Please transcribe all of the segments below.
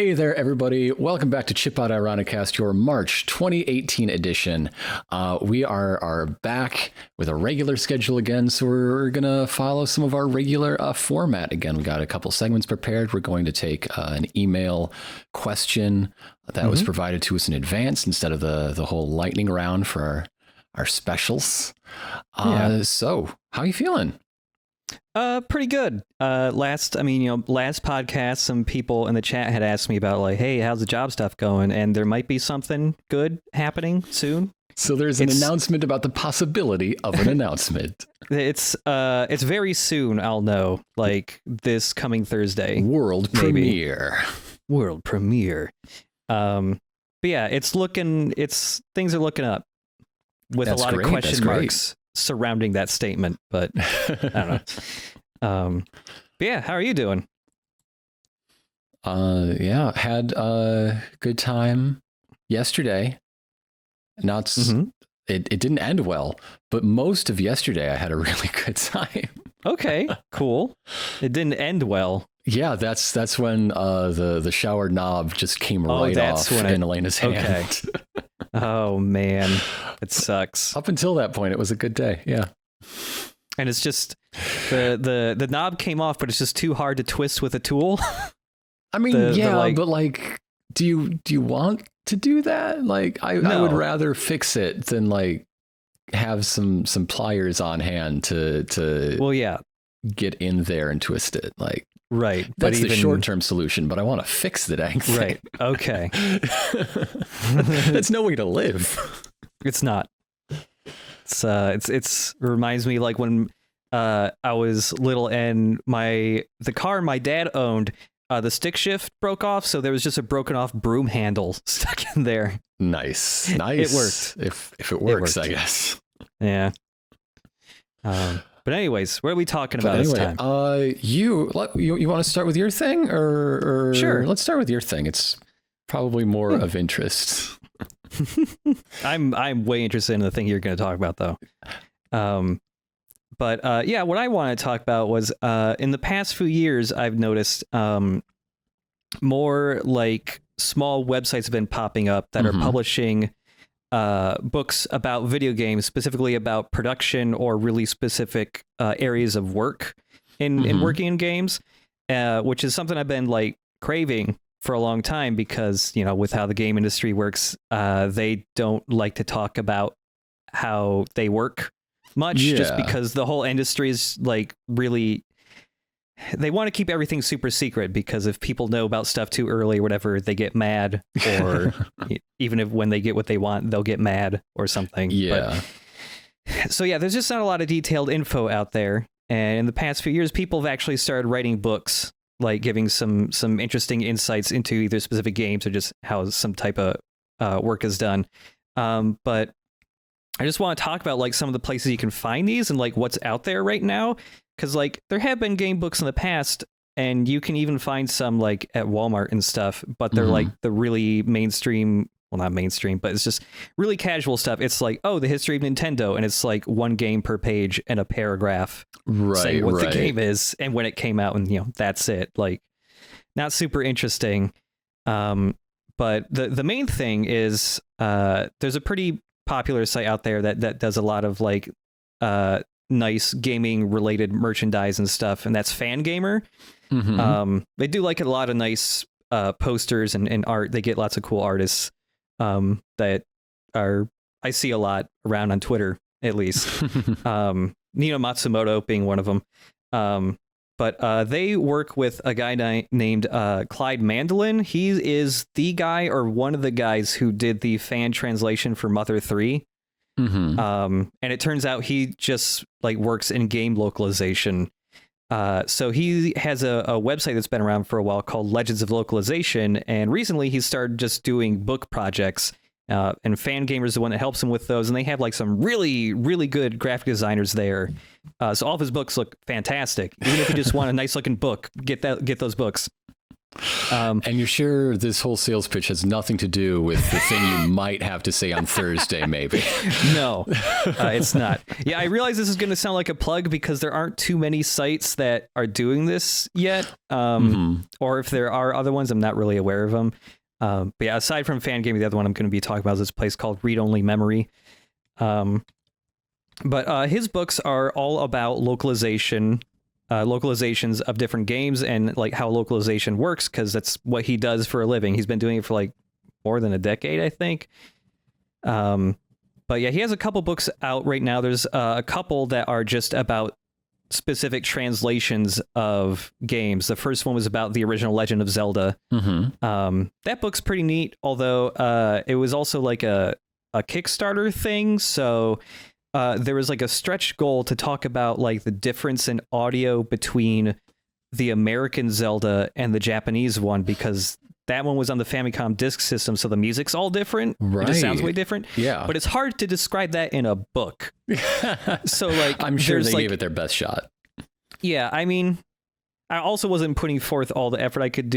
Hey there, everybody. Welcome back to Chipod Ironicast, your March 2018 edition. We are back with a regular schedule again, so we're going to follow some of our regular format again. We got a couple segments prepared. We're going to take an email question that was provided to us in advance instead of the whole lightning round for our specials. So, how are you feeling? Pretty good. Last podcast, some people in the chat had asked me about like, hey, how's the job stuff going? And there might be something good happening soon. So there's an announcement about the possibility of an announcement. It's very soon. I'll know, like this coming Thursday. World premiere. But yeah, things are looking up with a lot of question marks surrounding that statement, but I don't know. But yeah, how are you doing? Had a good time yesterday. It didn't end well, but most of yesterday I had a really good time. Okay, cool. It didn't end well. Yeah, that's when the shower knob just came right off in Elena's hand. Okay. Oh man, it sucks. Up until that point, it was a good day. Yeah. And it's just the knob came off, but it's just too hard to twist with a tool. I mean, but like, do you want to do that? Like, I would rather fix it than like have some pliers on hand to get in there and twist it. Like, right. That's the short-term solution, but I want to fix the dang thing. Right. Okay. That's no way to live. It's not. It's reminds me like when I was little and the car my dad owned, the stick shift broke off, so there was just a broken off broom handle stuck in there. Nice. It worked. If it works, I guess. Yeah. But anyways, what are we talking about this time? You want to start with your thing, or sure? Let's start with your thing. It's probably more of interest. I'm way interested in the thing you're going to talk about, though. But what I want to talk about was in the past few years, I've noticed more like small websites have been popping up that are publishing books about video games, specifically about production or really specific areas of work in working in games, which is something I've been like craving for a long time because, you know, with how the game industry works, they don't like to talk about how they work much just because the whole industry is like really, they want to keep everything super secret because if people know about stuff too early or whatever, they get mad, or even if when they get what they want, they'll get mad or something. Yeah. So yeah, there's just not a lot of detailed info out there. And in the past few years, people have actually started writing books, like giving some interesting insights into either specific games or just how some type of work is done. But I just want to talk about like some of the places you can find these and like what's out there right now. Because like there have been game books in the past and you can even find some like at Walmart and stuff, but they're like the really mainstream, well, not mainstream, but it's just really casual stuff. It's like, oh, the history of Nintendo. And it's like one game per page and a paragraph saying what the game is and when it came out. And, you know, that's it. Like not super interesting. But the main thing is there's a pretty popular site out there that does a lot of like nice gaming related merchandise and stuff, and that's Fangamer. They do like a lot of nice posters and art. They get lots of cool artists that are I see a lot around on Twitter, at least. Nino Matsumoto being one of them. But they work with a guy named Clyde Mandolin. He is the guy or one of the guys who did the fan translation for Mother 3. And it turns out he just like works in game localization. So he has a website that's been around for a while called Legends of Localization. And recently he started just doing book projects. And Fangamer is the one that helps him with those. And they have like some really, really good graphic designers there. So all of his books look fantastic. Even if you just want a nice looking book, get those books. And you're sure this whole sales pitch has nothing to do with the thing you might have to say on Thursday, maybe? No, it's not. Yeah, I realize this is going to sound like a plug because there aren't too many sites that are doing this yet. Or if there are other ones, I'm not really aware of them. But yeah, aside from Fangaming, the other one I'm going to be talking about is this place called Read Only Memory. But his books are all about localizations of different games and like how localization works, because that's what he does for a living. He's been doing it for like more than a decade, I think. But yeah, he has a couple books out right now. There's a couple that are just about specific translations of games. The first one was about the original Legend of Zelda. That book's pretty neat, although it was also like a Kickstarter thing. So there was like a stretch goal to talk about like the difference in audio between the American Zelda and the Japanese one, because that one was on the Famicom disk system, so the music's all different. Right. It just sounds way different. Yeah. But it's hard to describe that in a book. So like I'm sure they like, gave it their best shot. Yeah, I mean, I also wasn't putting forth all the effort I could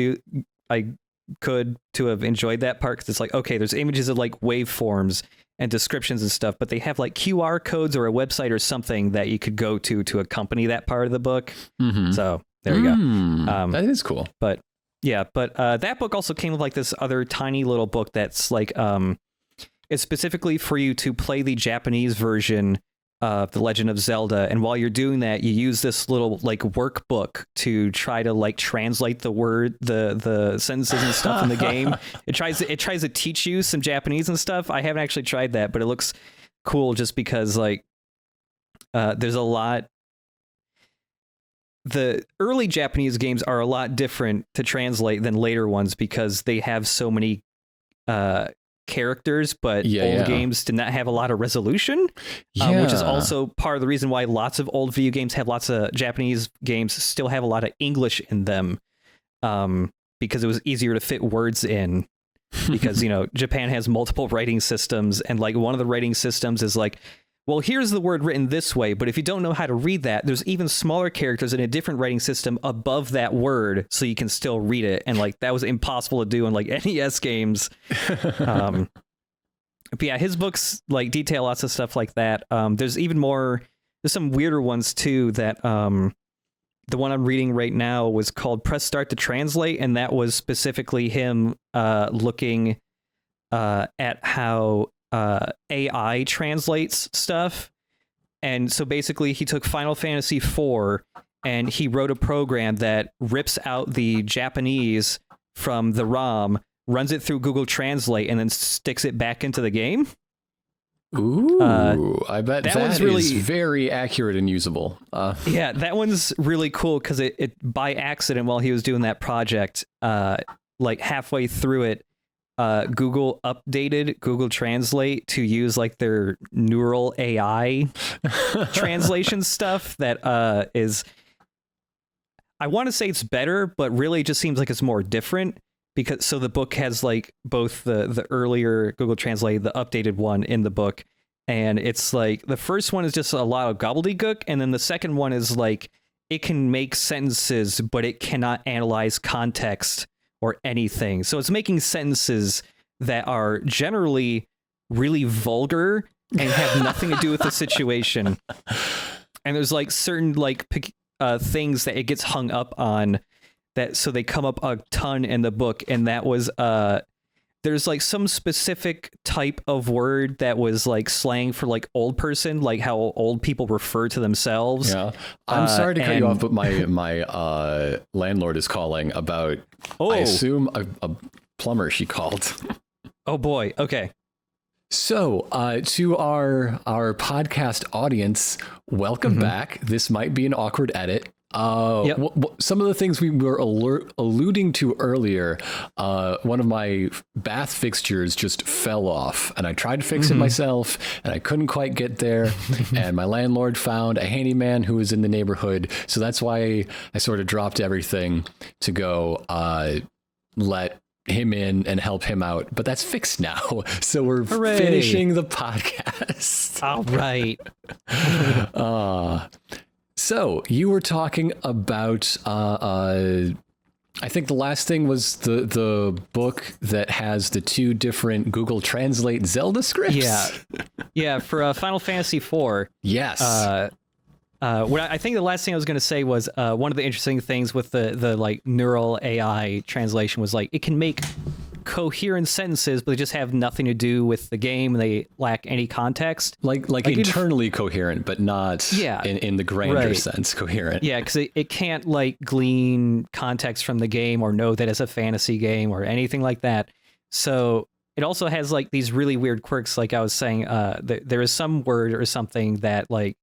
to have enjoyed that part, because it's like, okay, there's images of like waveforms and descriptions and stuff, but they have like QR codes or a website or something that you could go to accompany that part of the book. So there you go. That is cool. But yeah, that book also came with like this other tiny little book that's like, it's specifically for you to play the Japanese version of The Legend of Zelda. And while you're doing that, you use this little like workbook to try to like translate the sentences and stuff in the game. It tries to teach you some Japanese and stuff. I haven't actually tried that, but it looks cool just because like there's a lot. The early Japanese games are a lot different to translate than later ones because they have so many characters, but old games did not have a lot of resolution, which is also part of the reason why lots of old video games have lots of Japanese games still have a lot of English in them, because it was easier to fit words in, because, you know, Japan has multiple writing systems, and like one of the writing systems is like, well, here's the word written this way, but if you don't know how to read that, there's even smaller characters in a different writing system above that word, so you can still read it. And like that was impossible to do in like NES games. But yeah, his books like detail lots of stuff like that. There's some weirder ones too. That the one I'm reading right now was called Press Start to Translate, and that was specifically him looking at how AI translates stuff. And so basically he took Final Fantasy IV and he wrote a program that rips out the Japanese from the ROM, runs it through Google Translate, and then sticks it back into the game. Ooh, I bet that is really very accurate and usable. Yeah, that one's really cool because it by accident, while he was doing that project, like halfway through it, Google updated Google Translate to use like their neural AI translation stuff that is, I want to say it's better, but really just seems like it's more different, because so the book has like both the earlier Google Translate, the updated one in the book, and it's like the first one is just a lot of gobbledygook, and then the second one is like it can make sentences, but it cannot analyze context or anything. So it's making sentences that are generally really vulgar and have nothing to do with the situation. And there's like certain like things that it gets hung up on, that so they come up a ton in the book. And that was there's like some specific type of word that was like slang for like old person, like how old people refer to themselves. Yeah. I'm sorry to cut you off, but my landlord is calling about, I assume a plumber she called. Oh boy. Okay. So to our podcast audience, welcome back. This might be an awkward edit. Some of the things we were alluding to earlier, one of my bath fixtures just fell off, and I tried to fix it myself, and I couldn't quite get there. And my landlord found a handyman who was in the neighborhood, so that's why I sort of dropped everything to go let him in and help him out. But that's fixed now, so we're finishing the podcast. All right. So you were talking about I think the last thing was the book that has the 2 different Google Translate Zelda scripts. Yeah, for Final Fantasy IV. Yes. What I think the last thing I was going to say was one of the interesting things with the like neural AI translation was like it can make coherent sentences, but they just have nothing to do with the game and they lack any context. Like internally coherent, but not in the grander sense coherent. Yeah, because it can't like glean context from the game or know that it's a fantasy game or anything like that. So it also has like these really weird quirks. Like I was saying, there is some word or something that like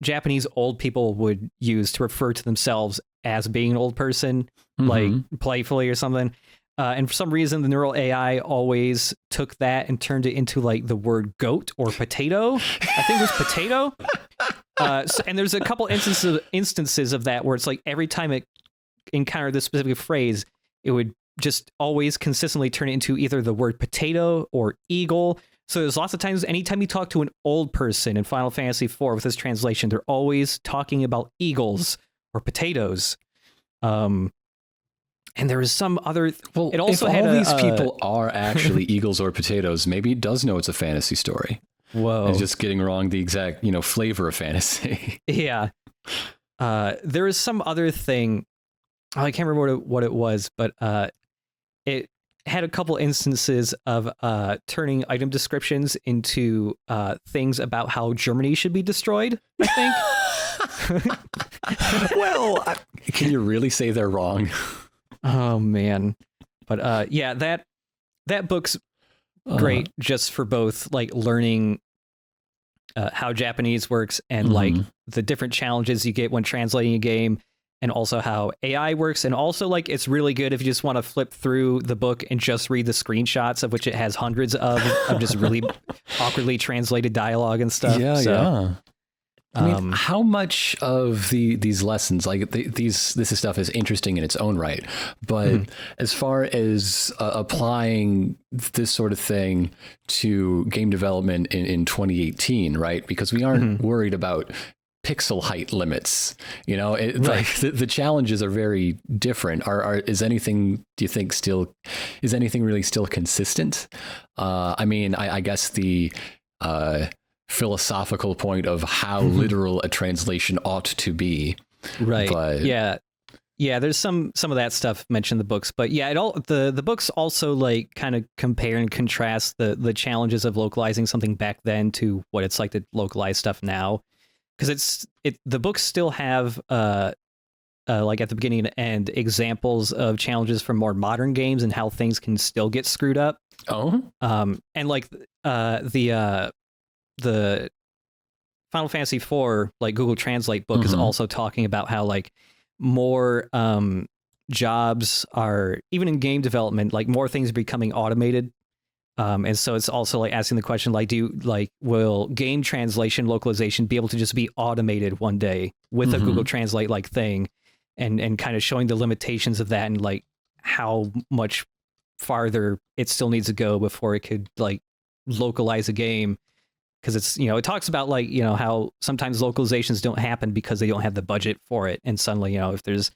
Japanese old people would use to refer to themselves as being an old person, like playfully or something. And for some reason, the neural AI always took that and turned it into like the word goat or potato. I think it was potato. And there's a couple instances of that where it's like every time it encountered this specific phrase, it would just always consistently turn it into either the word potato or eagle. So there's lots of times, anytime you talk to an old person in Final Fantasy IV with this translation, they're always talking about eagles or potatoes. And there is some other. Well, it also if all these people are actually eagles or potatoes, maybe it does know it's a fantasy story. Whoa! It's just getting wrong the exact flavor of fantasy. Yeah. There is some other thing. I can't remember what it was, but it had a couple instances of turning item descriptions into things about how Germany should be destroyed, I think. Well, can you really say they're wrong? Oh man. But yeah, that book's great just for both like learning how Japanese works and like the different challenges you get when translating a game, and also how AI works. And also like it's really good if you just want to flip through the book and just read the screenshots, of which it has hundreds of just really awkwardly translated dialogue and stuff. Yeah. I mean, how much of these lessons, like this stuff is interesting in its own right, but as far as applying this sort of thing to game development in 2018, right? Because we aren't worried about pixel height limits, right. Like the challenges are very different. Is anything, do you think is anything really still consistent? I mean, I guess the philosophical point of how literal a translation ought to be, right? But yeah, there's some of that stuff mentioned in the books, but yeah, the books also like kind of compare and contrast the challenges of localizing something back then to what it's like to localize stuff now, because the books still have like at the beginning and end examples of challenges from more modern games and how things can still get screwed up. And like the Final Fantasy IV like Google Translate book is also talking about how like more jobs are, even in game development, like more things are becoming automated. And so it's also like asking the question, like, will game translation localization be able to just be automated one day with a Google Translate like thing, and kind of showing the limitations of that and like how much farther it still needs to go before it could like localize a game. Because it's, it talks about like, how sometimes localizations don't happen because they don't have the budget for it. And suddenly, if there's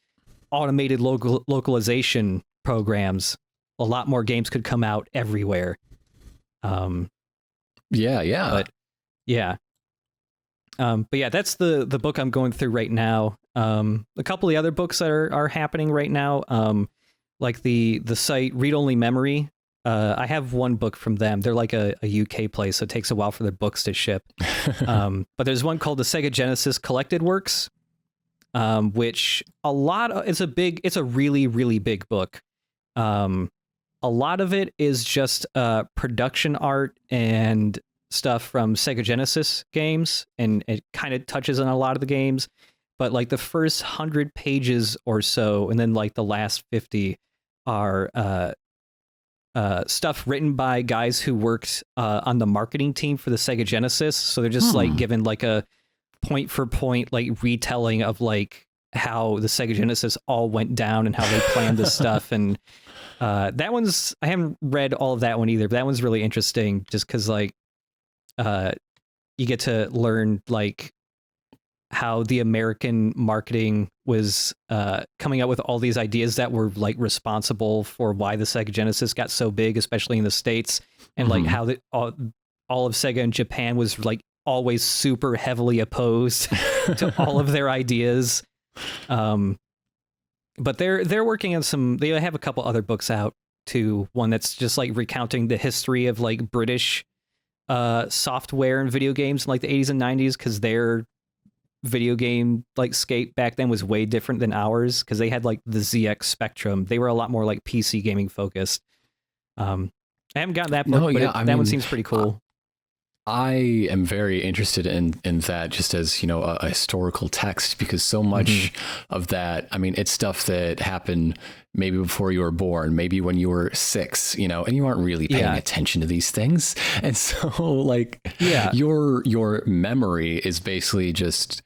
automated localization programs, a lot more games could come out everywhere. Yeah. But yeah. But yeah, that's the book I'm going through right now. A couple of the other books that are happening right now, like the site Read Only Memory. I have one book from them. They're like a UK place, so it takes a while for their books to ship. But there's one called the Sega Genesis Collected Works, which it's a really, really big book. A lot of it is just production art and stuff from Sega Genesis games, and it kind of touches on a lot of the games. But like the first 100 pages or so, and then like the last 50 are stuff written by guys who worked on the marketing team for the Sega Genesis. So they're just like given like a point for point like retelling of like how the Sega Genesis all went down and how they planned this stuff. And that one's, I haven't read all of that one either, but that one's really interesting just because like you get to learn like how the American marketing was coming up with all these ideas that were like responsible for why the Sega Genesis got so big, especially in the States, and like how all of Sega in Japan was like always super heavily opposed to all of their ideas. But they're working on some. They have a couple other books out too. One that's just like recounting the history of like British software and video games in like the 80s and 90s, because their video game like scape back then was way different than ours, because they had like the ZX Spectrum. They were a lot more like PC gaming focused. I haven't gotten that book, but that one seems pretty cool. I am very interested in that, just as, you know, a historical text, because so much of that, I mean, it's stuff that happened maybe before you were born, maybe when you were 6, you know, and you aren't really paying attention to these things. And so like your memory is basically just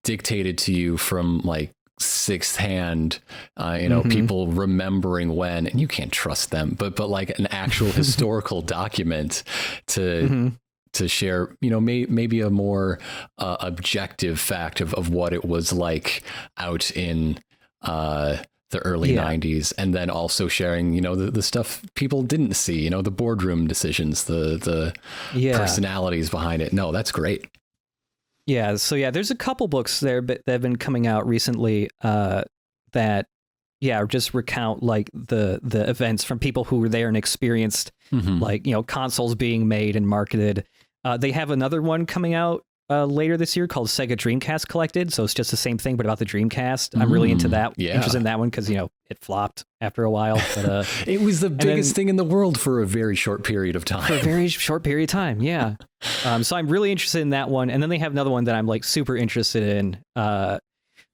dictated to you from like sixth hand, you know, people remembering when, and you can't trust them, but like an actual historical document to share, you know, maybe a more objective fact of what it was like out in the early 90s, and then also sharing, you know, the stuff people didn't see, you know, the boardroom decisions, the personalities behind it. No, that's great. Yeah, so there's a couple books there that have been coming out recently that just recount like the events from people who were there and experienced like, you know, consoles being made and marketed. They have another one coming out later this year called Sega Dreamcast Collected. So it's just the same thing, but about the Dreamcast. I'm really into that. Interested in that one because, you know, it flopped after a while. But, it was the biggest thing in the world for a very short period of time. For a very short period of time, yeah. So I'm really interested in that one. And then they have another one that I'm like super interested in.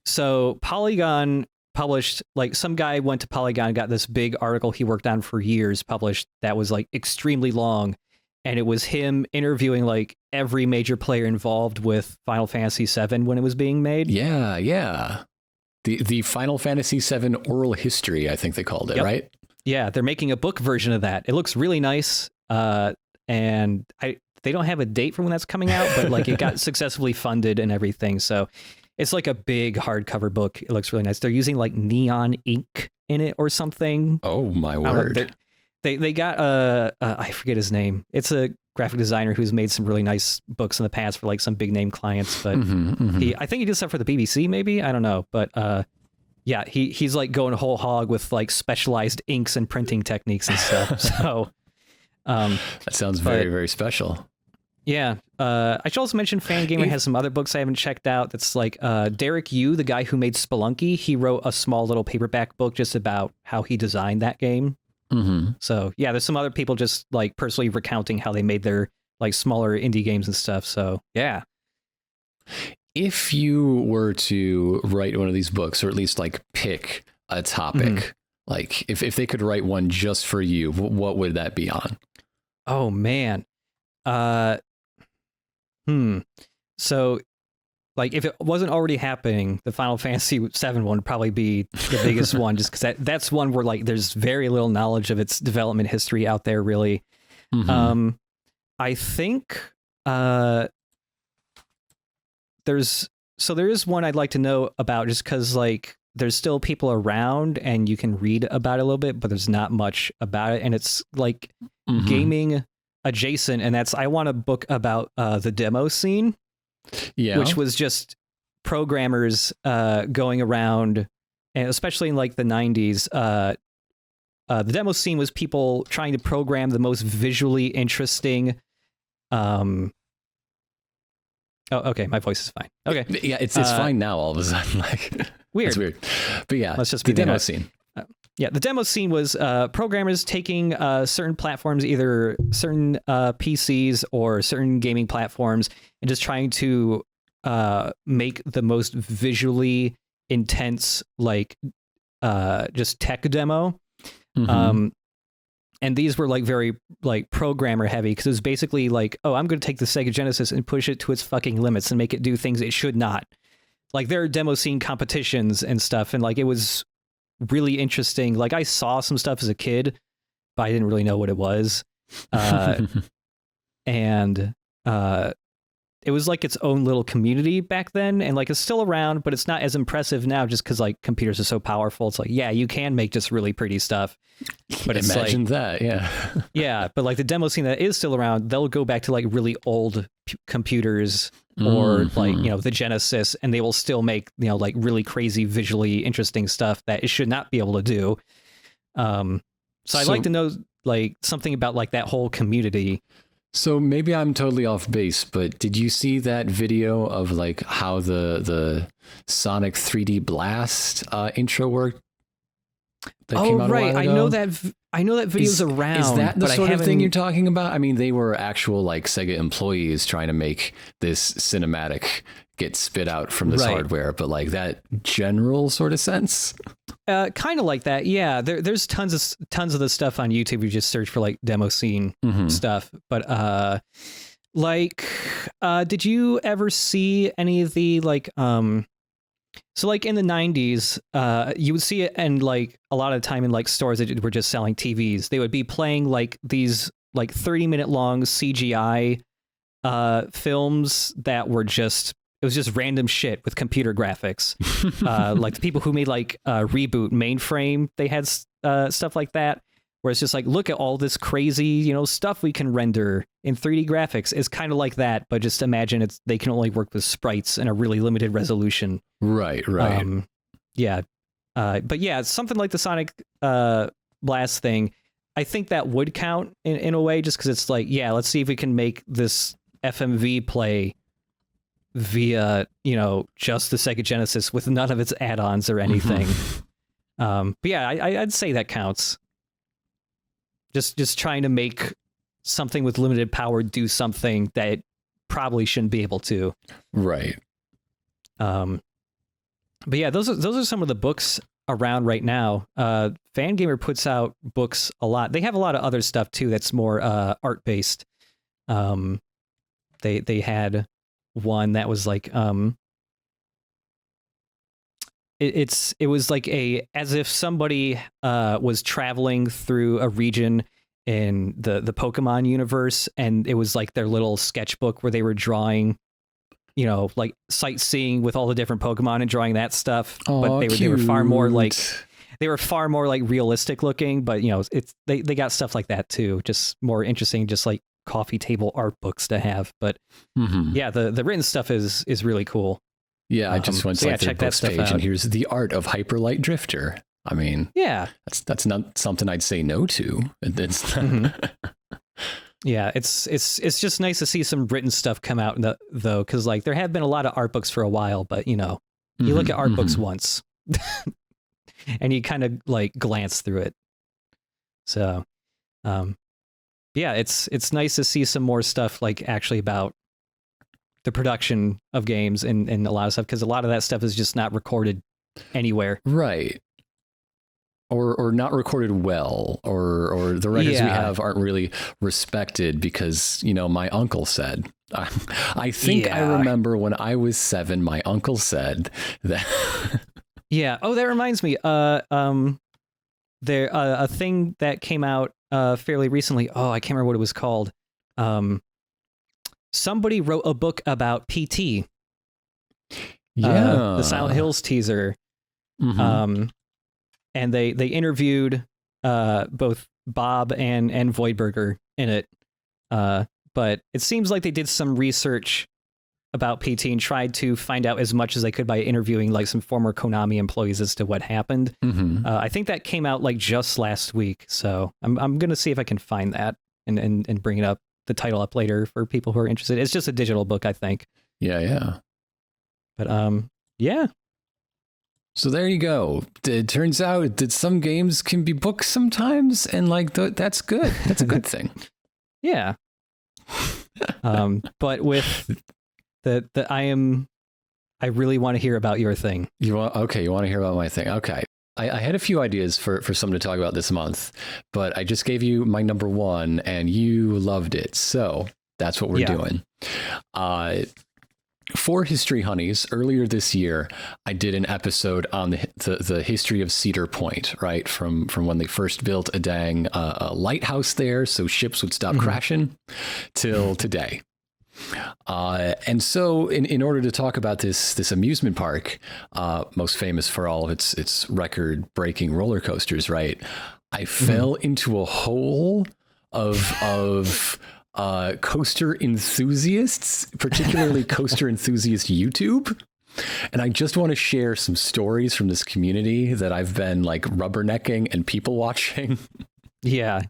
So Polygon published, like some guy went to Polygon, got this big article he worked on for years published that was like extremely long. And it was him interviewing like every major player involved with Final Fantasy VII when it was being made. Yeah. The Final Fantasy VII oral history, I think they called it, right? Yeah, they're making a book version of that. It looks really nice. And they don't have a date for when that's coming out, but like it got successfully funded and everything. So it's like a big hardcover book. It looks really nice. They're using like neon ink in it or something. Oh my word. They got I forget his name. It's a graphic designer who's made some really nice books in the past for like some big name clients, but I think he did stuff for the BBC maybe, I don't know, but he's like going whole hog with like specialized inks and printing techniques and stuff. So that sounds very, very special. Yeah. I should also mention Fangamer has some other books I haven't checked out. That's like Derek Yu, the guy who made Spelunky, he wrote a small little paperback book just about how he designed that game. So there's some other people just like personally recounting how they made their like smaller indie games and stuff. So if you were to write one of these books, or at least like pick a topic, like if they could write one just for you, what would that be on? Oh man. So like if it wasn't already happening, the Final Fantasy VII one would probably be the biggest one, just because that's one where like there's very little knowledge of its development history out there, really. I think there is one I'd like to know about, just because like there's still people around and you can read about it a little bit, but there's not much about it, and it's like gaming adjacent, and I want a book about the Demoscene. Which was just programmers going around, and especially in like the 90s, the Demoscene was people trying to program the most visually interesting. Oh, okay, my voice is fine. Okay, yeah, it's fine now. All of a sudden, like weird. It's weird, but yeah, let's just the Demoscene. The Demoscene was programmers taking certain platforms, either certain PCs or certain gaming platforms, and just trying to make the most visually intense, like just tech demo. And these were like very like programmer heavy, because it was basically like, oh, I'm going to take the Sega Genesis and push it to its fucking limits and make it do things it should not. Like there are Demoscene competitions and stuff, and like it was really interesting. Like I saw some stuff as a kid, but I didn't really know what it was. And it was like its own little community back then, and like it's still around, but it's not as impressive now just because like computers are so powerful. It's like, yeah, you can make just really pretty stuff, but it's Imagine that, yeah. yeah, but like the demo scene that is still around, they'll go back to like really old computers or like, you know, the Genesis, and they will still make, you know, like really crazy, visually interesting stuff that it should not be able to do. So I'd like to know like something about like that whole community. So maybe I'm totally off base, but did you see that video of like how the Sonic 3D Blast intro worked? That came out a while ago? I know that video's around. Is that the but sort of thing you're talking about? I mean, they were actual like Sega employees trying to make this cinematic get spit out from this hardware, but like that general sort of sense. Kind of like that, yeah. There's tons of the stuff on YouTube. You just search for like Demoscene stuff. But did you ever see any of the like so like in the 90s, you would see it, and like a lot of the time in like stores that were just selling TVs, they would be playing like these like 30-minute long CGI films that were just, it was just random shit with computer graphics. Like the people who made like Reboot Mainframe, they had stuff like that, where it's just like, look at all this crazy, you know, stuff we can render in 3D graphics. It's kind of like that, but just imagine they can only work with sprites in a really limited resolution. Right. Yeah. But yeah, something like the Sonic Blast thing, I think that would count in a way, just because it's like, yeah, let's see if we can make this FMV play via, you know, just the Sega Genesis with none of its add-ons or anything. But yeah, I'd say that counts. Just trying to make something with limited power do something that it probably shouldn't be able to. Right. But yeah, those are some of the books around right now. Fangamer puts out books a lot. They have a lot of other stuff too that's more art based. They had one that was like it was like as if somebody was traveling through a region in the Pokemon universe, and it was like their little sketchbook where they were drawing, you know, like sightseeing with all the different Pokemon and drawing that stuff. But they were far more like realistic looking, but you know, they got stuff like that too, just more interesting, just like coffee table art books to have. But yeah, the written stuff is really cool. Yeah, I just went to like their books page out. And here's the art of Hyperlight Drifter. I mean, yeah, that's not something I'd say no to. It's yeah, it's just nice to see some written stuff come out though, because like there have been a lot of art books for a while, but you know, you look at art books once and you kind of like glance through it. So, yeah, it's nice to see some more stuff like actually about the production of games and a lot of stuff, because a lot of that stuff is just not recorded anywhere. Right. Or not recorded well, or the records we have aren't really respected because, you know, my uncle said. I think I remember when I was 7, my uncle said that. Yeah. Oh, that reminds me. There a thing that came out fairly recently. Oh, I can't remember what it was called. Somebody wrote a book about PT. Yeah. The Silent Hills teaser. And they interviewed both Bob and Voidberger in it. But it seems like they did some research about PT and tried to find out as much as they could by interviewing like some former Konami employees as to what happened. I think that came out like just last week. So I'm going to see if I can find that and bring it up, the title up later for people who are interested. It's just a digital book, I think. Yeah. But yeah. So there you go. It turns out that some games can be books sometimes, and like that's good. That's a good thing. Yeah. But with I really want to hear about your thing. You want to hear about my thing. Okay. I had a few ideas for something to talk about this month, but I just gave you my number one and you loved it. So that's what we're doing. For History Honeys, earlier this year, I did an episode on the history of Cedar Point, right? From when they first built a dang lighthouse there so ships would stop crashing till today. And so in order to talk about this amusement park, most famous for all of its record-breaking roller coasters, right? I fell into a hole of coaster enthusiasts, particularly coaster enthusiast YouTube. And I just want to share some stories from this community that I've been like rubbernecking and people watching. Yeah.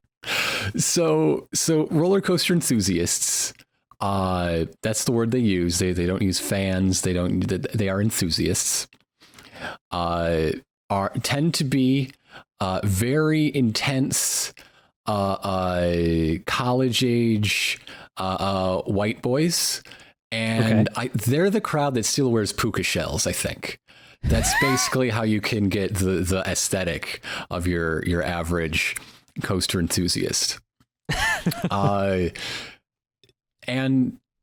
So roller coaster enthusiasts, that's the word they use. They don't use fans. They are enthusiasts. Tend to be very intense college age white boys. And they're the crowd that still wears puka shells, I think. That's basically how you can get the aesthetic of your average coaster enthusiast. And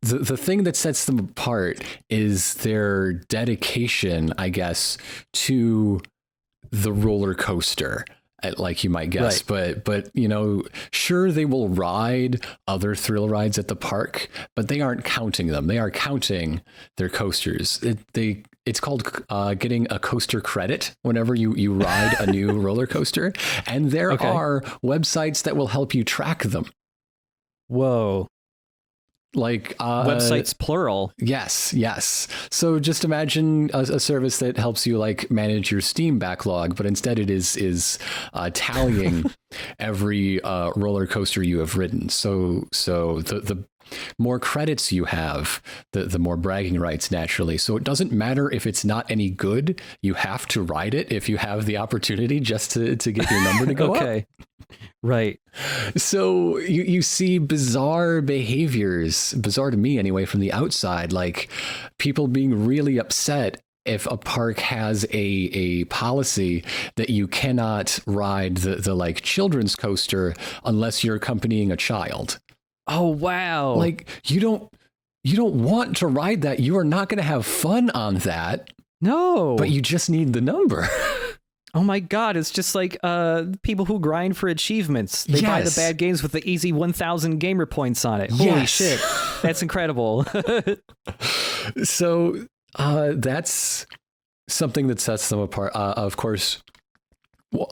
the thing that sets them apart is their dedication, I guess, to the roller coaster. Like you might guess, but you know, sure, they will ride other thrill rides at the park, but they aren't counting them. They are counting their coasters. It's called getting a coaster credit whenever you ride a new roller coaster, and there are websites that will help you track them. Whoa. Like websites plural. Yes. So just imagine a service that helps you like manage your Steam backlog, but instead it is tallying every roller coaster you have ridden. So the more credits you have, the more bragging rights naturally. So it doesn't matter if it's not any good. You have to ride it if you have the opportunity just to get your number to go up. Right. So you see bizarre behaviors, bizarre to me anyway, from the outside, like people being really upset if a park has a policy that you cannot ride the like children's coaster unless you're accompanying a child. Oh, wow. Like you don't want to ride that. You are not going to have fun on that. No. But you just need the number. Oh my God, it's just like people who grind for achievements. They buy the bad games with the easy 1,000 gamer points on it. Holy shit. That's incredible. So that's something that sets them apart. Of course,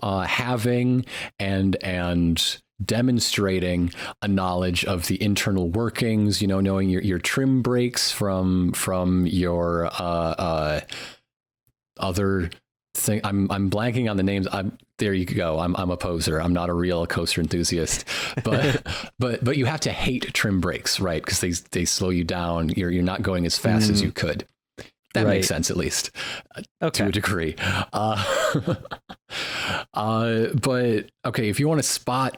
having and demonstrating a knowledge of the internal workings, you know, knowing your trim brakes from your other thing. I'm blanking on the names. There you go. I'm a poser. I'm not a real coaster enthusiast, but you have to hate trim brakes, right? Because they slow you down. You're not going as fast as you could. That makes sense, at least to a degree. But okay, if you want to spot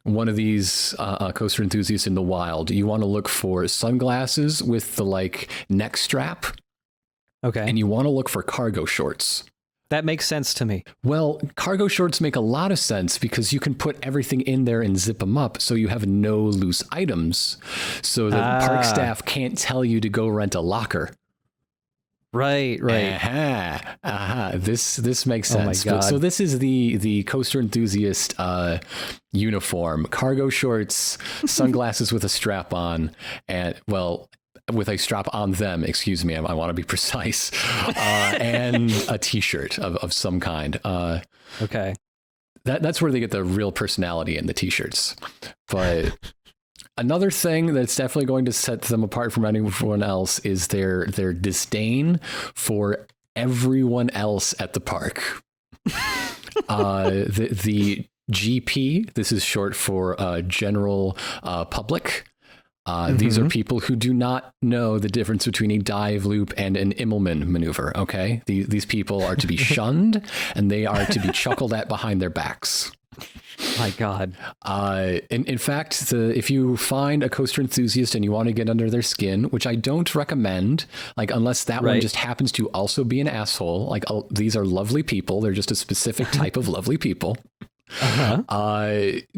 one of these coaster enthusiasts in the wild, you want to look for sunglasses with the like neck strap. Okay. And you want to look for cargo shorts. That makes sense to me. Well, cargo shorts make a lot of sense because you can put everything in there and zip them up so you have no loose items. So the park staff can't tell you to go rent a locker. Right. This makes sense. Oh my God. So this is the coaster enthusiast uniform: cargo shorts, sunglasses with a strap on, and with a strap on them. Excuse me, I want to be precise, and a T-shirt of some kind. Okay, that's where they get the real personality in the T-shirts, but. Another thing that's definitely going to set them apart from anyone else is their disdain for everyone else at the park. The GP, this is short for general public. These are people who do not know the difference between a dive loop and an Immelman maneuver. Okay, these people are to be shunned, and they are to be chuckled at behind their backs. My God. In fact, if you find a coaster enthusiast and you want to get under their skin, which I don't recommend, like unless that one just happens to also be an asshole, like these are lovely people. They're just a specific type of lovely people.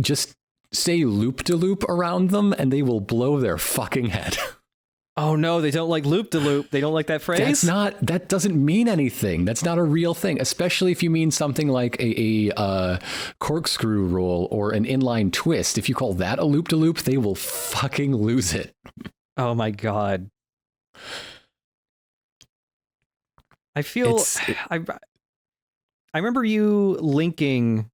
Just say loop-de-loop around them and they will blow their fucking head. Oh no, they don't like loop-de-loop. They don't like that phrase? That doesn't mean anything. That's not a real thing, especially if you mean something like a corkscrew roll or an inline twist. If you call that a loop-de-loop, they will fucking lose it. Oh my God. I feel I remember you linking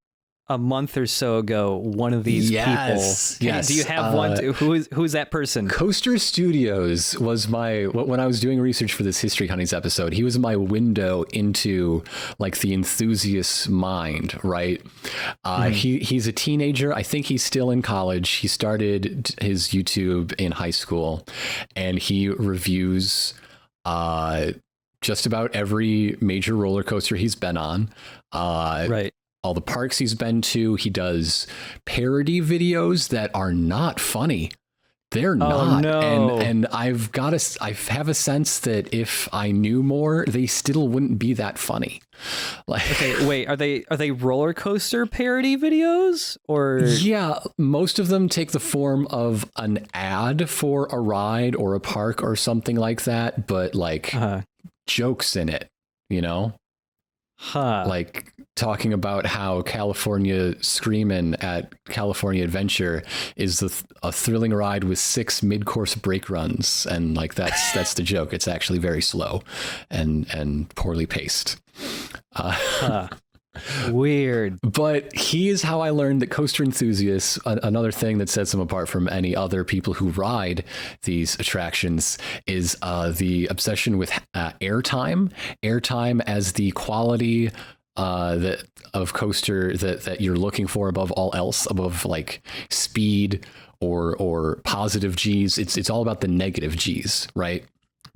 a month or so ago one of these people. Yes. Do you have one? Who is that person? Coaster Studios was when I was doing research for this History Hunnies episode, he was my window into like the enthusiast mind, right? He's a teenager. I think he's still in college. He started his YouTube in high school, and he reviews just about every major roller coaster he's been on. Right. All the parks he's been to. He does parody videos that are not funny. They're not. No. And I have a sense that if I knew more, they still wouldn't be that funny. Like, okay, wait, are they roller coaster parody videos or? Yeah, most of them take the form of an ad for a ride or a park or something like that, but like jokes in it, you know? Like talking about how California Screamin' at California Adventure is a thrilling ride with 6 mid-course brake runs, and like that's the joke. It's actually very slow and poorly paced. Weird. But he is how I learned that coaster enthusiasts, another thing that sets them apart from any other people who ride these attractions, is the obsession with airtime as the quality of coaster that you're looking for above all else, above like speed or positive G's. It's all about the negative G's, right?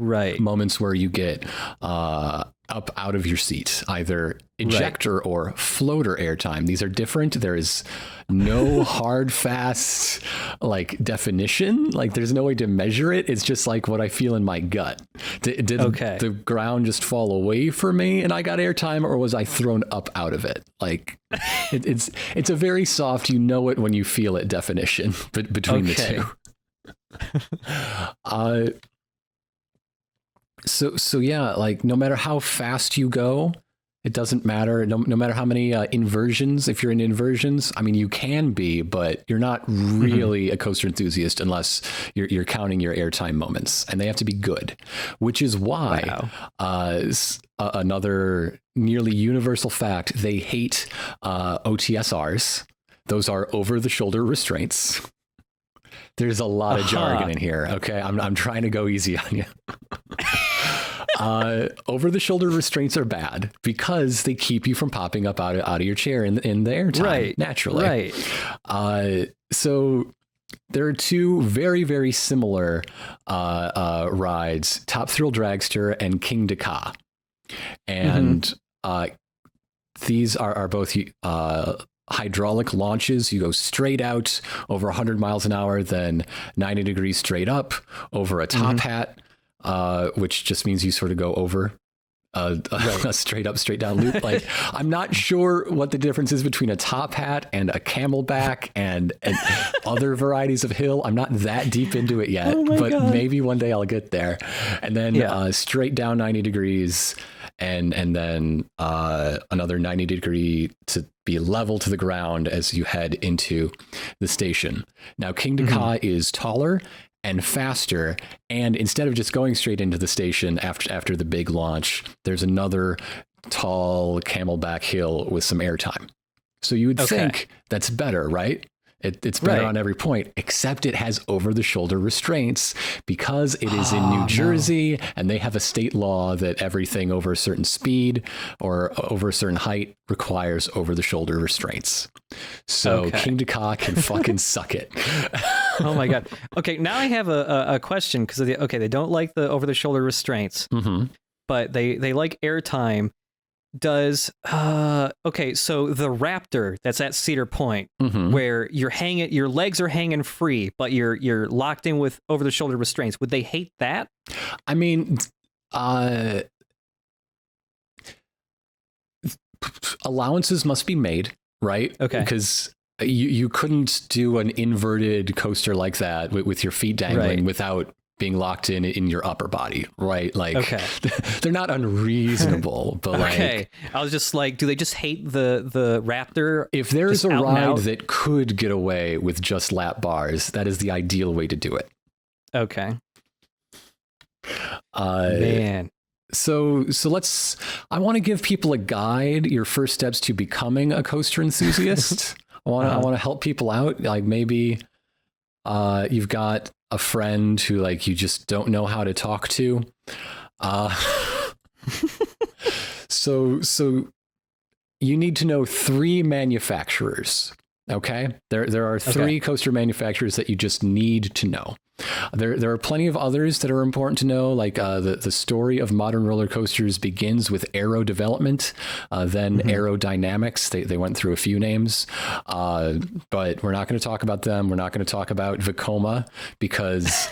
Right. Moments where you get up out of your seat, either ejector or floater airtime. These are different. There is no hard, fast like definition. Like there's no way to measure it. It's just like what I feel in my gut. Did the ground just fall away from me and I got airtime, or was I thrown up out of it? Like it's a very soft, you know it when you feel it definition between the two. So yeah, like no matter how fast you go, it doesn't matter. No matter how many inversions, if you're in inversions, I mean, you can be, but you're not really a coaster enthusiast unless you're counting your airtime moments, and they have to be good, which is why another nearly universal fact, they hate OTSRs. Those are over the shoulder restraints. There's a lot of jargon in here. Okay. I'm trying to go easy on you. Over the shoulder restraints are bad because they keep you from popping up out of your chair in the airtime naturally. Right. So there are two very, very similar rides, Top Thrill Dragster and King Dakar. And these are both hydraulic launches. You go straight out over 100 miles an hour, then 90 degrees straight up over a top hat, which just means you sort of go over a straight up, straight down loop. Like, I'm not sure what the difference is between a top hat and a camelback and other varieties of hill. I'm not that deep into it yet, but maybe one day I'll get there. And then straight down 90 degrees and then another 90 degree to be level to the ground as you head into the station. Now, King Dakar is taller and faster, and instead of just going straight into the station after the big launch, there's another tall camelback hill with some airtime. So you would think that's better, right? It's better on every point, except it has over-the-shoulder restraints because it is in New Jersey, and they have a state law that everything over a certain speed or over a certain height requires over-the-shoulder restraints. So King Dakar can fucking suck it. Oh my God. Okay, now I have a question because they don't like the over-the-shoulder restraints, but they like airtime. Does so the Raptor that's at Cedar Point, where your legs are hanging free, but you're locked in with over-the-shoulder restraints, would they hate that? I mean, allowances must be made, right? Okay, because you couldn't do an inverted coaster like that with your feet dangling without being locked in your upper body, right? Like, they're not unreasonable, but like, I was just like, do they just hate the Raptor? If there's a ride that could get away with just lap bars, that is the ideal way to do it. Okay. Man. So I want to give people a guide, your first steps to becoming a coaster enthusiast. I want to help people out. Like maybe you've got a friend who like you just don't know how to talk to. So you need to know 3 manufacturers. Okay, there are 3 coaster manufacturers that you just need to know. There are plenty of others that are important to know, like the story of modern roller coasters begins with aero development, then aerodynamics. They went through a few names, but we're not going to talk about them. We're not going to talk about Vekoma because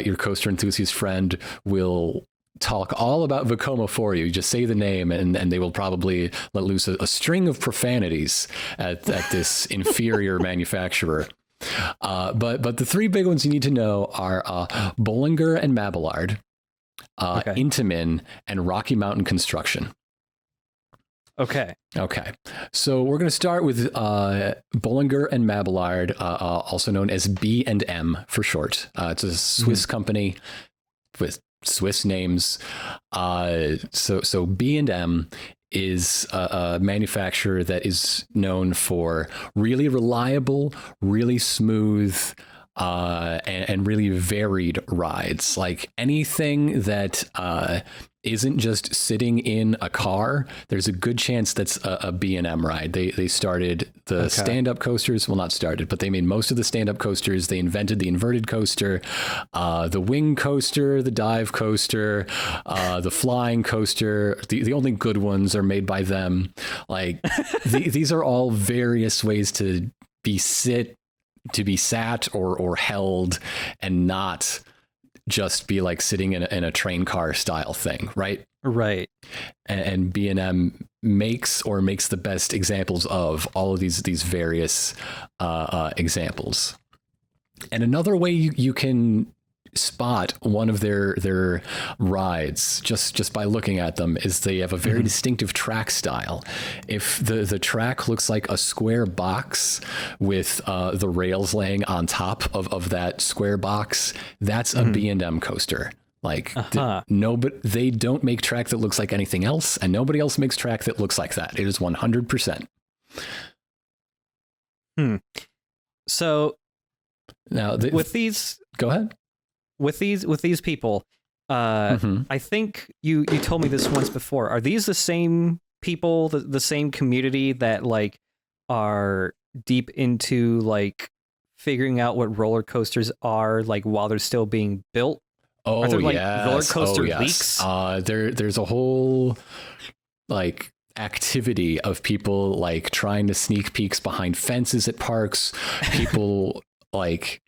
your coaster enthusiast friend will talk all about Vekoma for you. Just say the name and they will probably let loose a string of profanities at this inferior manufacturer. But the 3 big ones you need to know are Bollinger and Mabillard, Intamin, and Rocky Mountain Construction. Okay. So we're going to start with Bollinger and Mabillard, also known as B&M for short. It's a Swiss company with Swiss names. So B&M is a manufacturer that is known for really reliable, really smooth, and really varied rides. Like anything that isn't just sitting in a car, there's a good chance that's a B&M ride. They started the stand-up coasters. Well, not started, but they made most of the stand-up coasters. They invented the inverted coaster, the wing coaster, the dive coaster, the flying coaster. The only good ones are made by them. Like these are all various ways to be sat or held and not just be like sitting in a train car style thing, right? Right. And B&M makes the best examples of all of these various examples. And another way you can spot one of their rides just by looking at them is they have a very distinctive track style. If the track looks like a square box with the rails laying on top of that square box, that's a B&M coaster. Like they don't make track that looks like anything else, and nobody else makes track that looks like that. It is 100%. So now with these, go ahead. With these people, I think you told me this once before. Are these the same people, the same community that like are deep into like figuring out what roller coasters are like while they're still being built? Oh, are there, like, yes. roller coaster leaks? There's a whole like activity of people like trying to sneak peeks behind fences at parks. People like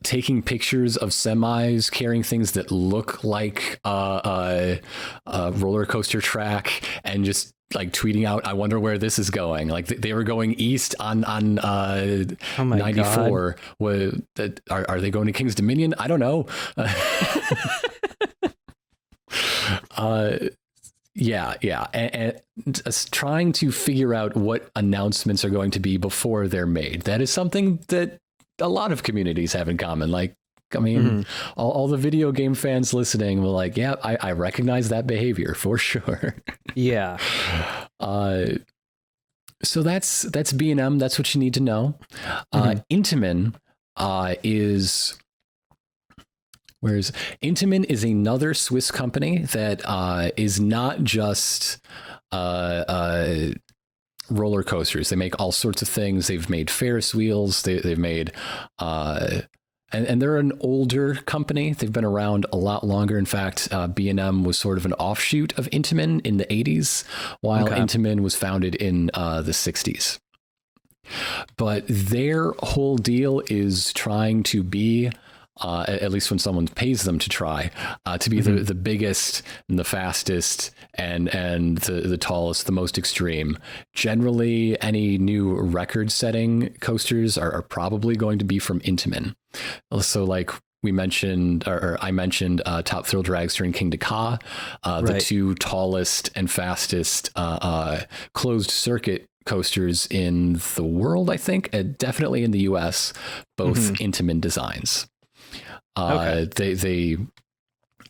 taking pictures of semis carrying things that look like a roller coaster track and just like tweeting out, I wonder where this is going. Like they were going east on 94. Are they going to King's Dominion? I don't know. Yeah. And trying to figure out what announcements are going to be before they're made. That is something that a lot of communities have in common. Like, I mean, all the video game fans listening will like, yeah, I recognize that behavior for sure. Yeah. So that's B&M. That's what you need to know. Intamin Intamin is another Swiss company that is not just roller coasters. They make all sorts of things. They've made Ferris wheels. They've made and they're an older company. They've been around a lot longer. In fact, B&M was sort of an offshoot of Intamin in the 80s, while Intamin was founded in the 60s. But their whole deal is trying to be, at least when someone pays them to try, to be the biggest and the fastest and the tallest, the most extreme. Generally, any new record-setting coasters are probably going to be from Intamin. So, like we mentioned, or I mentioned, Top Thrill Dragster and King Ka, the 2 tallest and fastest closed circuit coasters in the world, I think, definitely in the US, both Intamin designs. They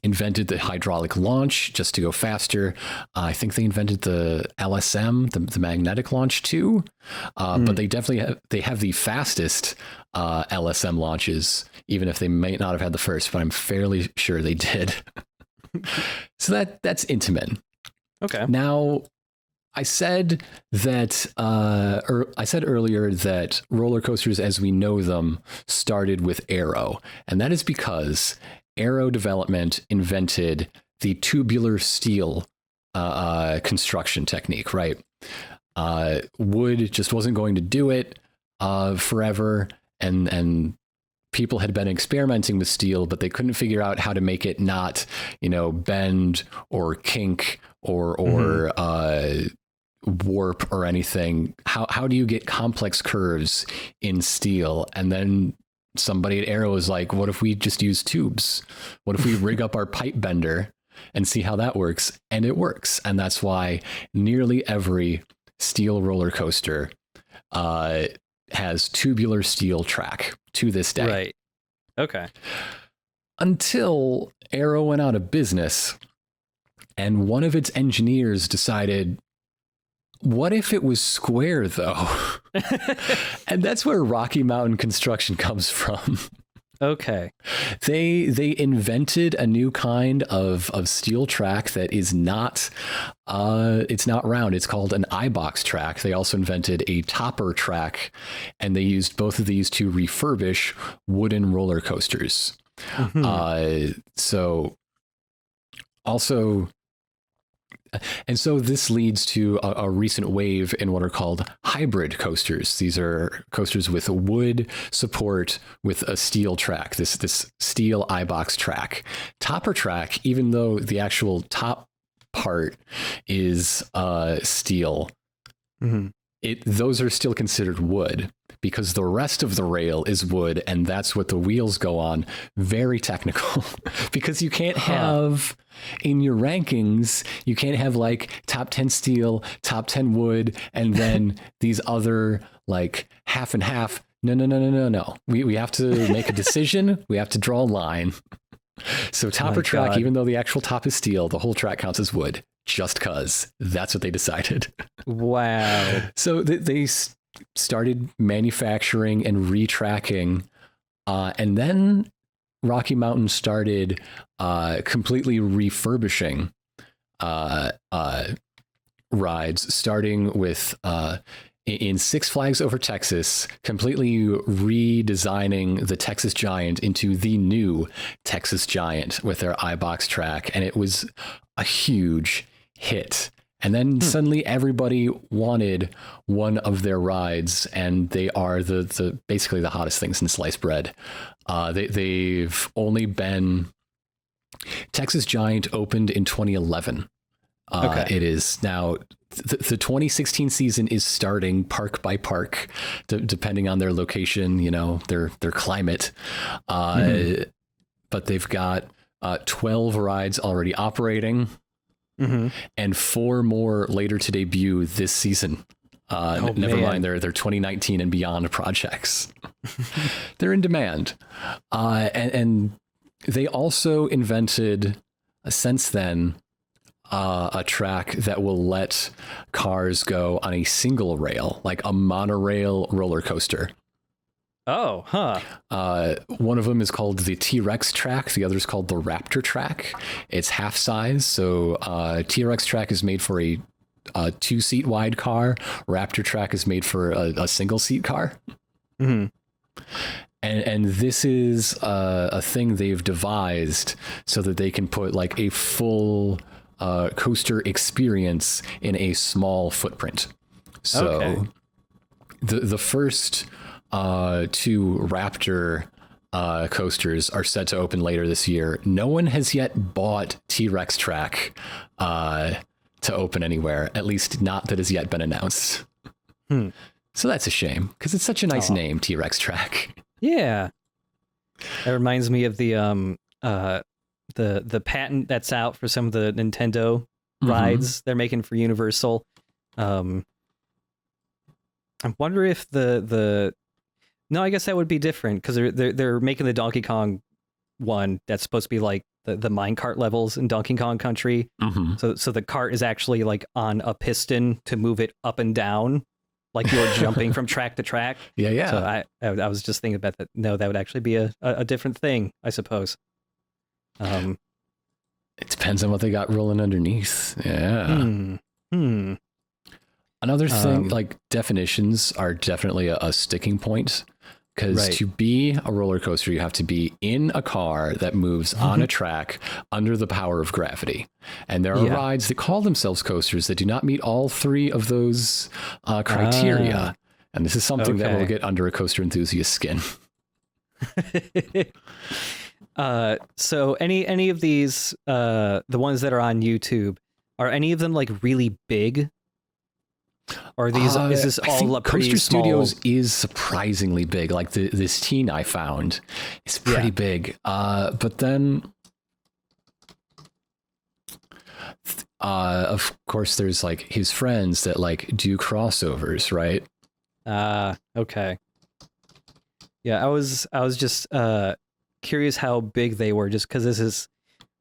invented the hydraulic launch just to go faster. I think they invented the LSM, the magnetic launch too. But they definitely have the fastest LSM launches, even if they may not have had the first, but I'm fairly sure they did. So that's Intamin. Okay. Now, I said that I said earlier that roller coasters as we know them started with Aero, and that is because Aero Development invented the tubular steel construction technique, right? Wood just wasn't going to do it forever, and people had been experimenting with steel, but they couldn't figure out how to make it not, bend or kink or warp or anything. How do you get complex curves in steel? And then somebody at Aero was like, what if we just use tubes? What if we rig up our pipe bender and see how that works? And it works. And that's why nearly every steel roller coaster has tubular steel track to this day. Right. Okay. Until Aero went out of business and one of its engineers decided, what if it was square though? And that's where Rocky Mountain Construction comes from. Okay. They invented a new kind of steel track that is not it's not round. It's called an I-box track. They also invented a topper track, and they used both of these to refurbish wooden roller coasters. So this leads to a recent wave in what are called hybrid coasters. These are coasters with wood support with a steel track, this steel I-box track. Topper track, even though the actual top part is steel, those are still considered wood because the rest of the rail is wood, and that's what the wheels go on. Very technical because you can't have in your rankings, you can't have like top 10 steel, top 10 wood, and then these other like half and half. No. We have to make a decision. We have to draw a line. So topper track, even though the actual top is steel, the whole track counts as wood just because that's what they decided. Wow. So they started manufacturing and retracking, and then Rocky Mountain started completely refurbishing rides, starting with in Six Flags Over Texas, completely redesigning the Texas Giant into the new Texas Giant with their I-box track, and it was a huge hit. And then suddenly everybody wanted one of their rides, and they are the basically the hottest things in sliced bread. They've only been Texas Giant opened in 2011. It is now the 2016 season is starting park by park, depending on their location, their climate. But they've got 12 rides already operating. And 4 more later to debut this season. Never mind their 2019 and beyond projects. They're in demand. And they also invented, since then, a track that will let cars go on a single rail, like a monorail roller coaster. Oh, huh. One of them is called the T-Rex track. The other is called the Raptor track. It's half size. So T-Rex track is made for a 2-seat wide car. Raptor track is made for a single seat car. And this is a thing they've devised so that they can put like a full coaster experience in a small footprint. So the first 2 Raptor coasters are set to open later this year. No one has yet bought T-Rex track to open anywhere, at least not that has yet been announced. So that's a shame because it's such a nice name, T-Rex track. Yeah, that reminds me of the patent that's out for some of the Nintendo rides they're making for Universal. I wonder if the no, I guess that would be different because they're making the Donkey Kong one that's supposed to be like the minecart levels in Donkey Kong Country. Mm-hmm. So the cart is actually like on a piston to move it up and down, like you're jumping from track to track. Yeah. So I was just thinking about that. No, that would actually be a different thing, I suppose. It depends on what they got rolling underneath. Yeah. Another thing, like definitions are definitely a sticking point. Because to be a roller coaster, you have to be in a car that moves on a track under the power of gravity. And there are rides that call themselves coasters that do not meet all three of those criteria. And this is something that will get under a coaster enthusiast's skin. So any of these, the ones that are on YouTube, are any of them like really big? Or these is this all a pretty Coaster small? Studios is surprisingly big. Like this teen I found is pretty big. But then, of course, there's like his friends that like do crossovers, right? Okay. Yeah, I was just curious how big they were, just because this is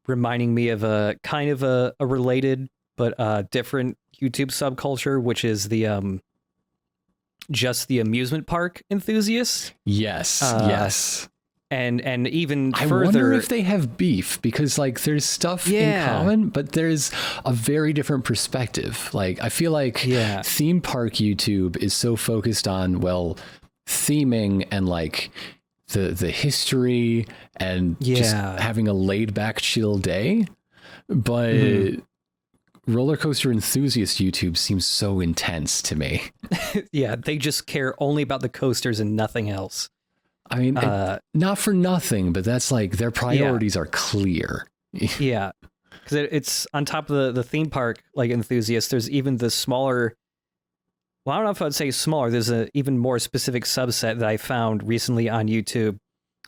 reminding me of a kind of a related but different YouTube subculture, which is the just the amusement park enthusiasts. Yes. And even further, I wonder if they have beef, because like there's stuff in common, but there's a very different perspective. Like I feel like theme park YouTube is so focused on, well, theming and like the history and just having a laid back chill day. But roller coaster enthusiast YouTube seems so intense to me. Yeah, they just care only about the coasters and nothing else. I mean, not for nothing, but that's like their priorities are clear. Yeah, because it's on top of the theme park like enthusiasts. There's even the smaller. Well, I don't know if I'd say smaller. There's an even more specific subset that I found recently on YouTube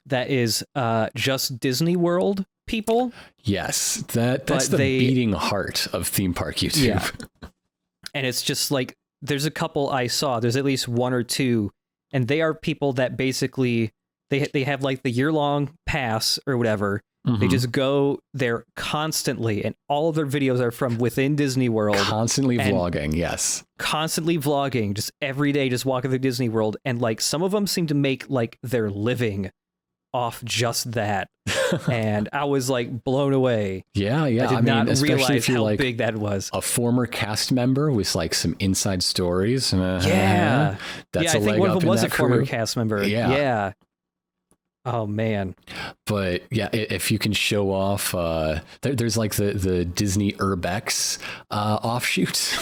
that is just Disney World people. Yes, that's the beating heart of theme park YouTube. Yeah. And it's just like, there's a couple I saw, there's at least one or two, and they are people that basically, they have like the year-long pass or whatever. They just go there constantly, and all of their videos are from within Disney World. Constantly vlogging, yes. Constantly vlogging, just every day, just walking through Disney World. And like some of them seem to make like their living off just that. And I was like blown away. Yeah. I did not realize how like big that was. A former cast member with like some inside stories. That's I think one of them was a former cast member. Yeah. Oh man. But yeah, if you can show off, there's like the Disney Urbex offshoot.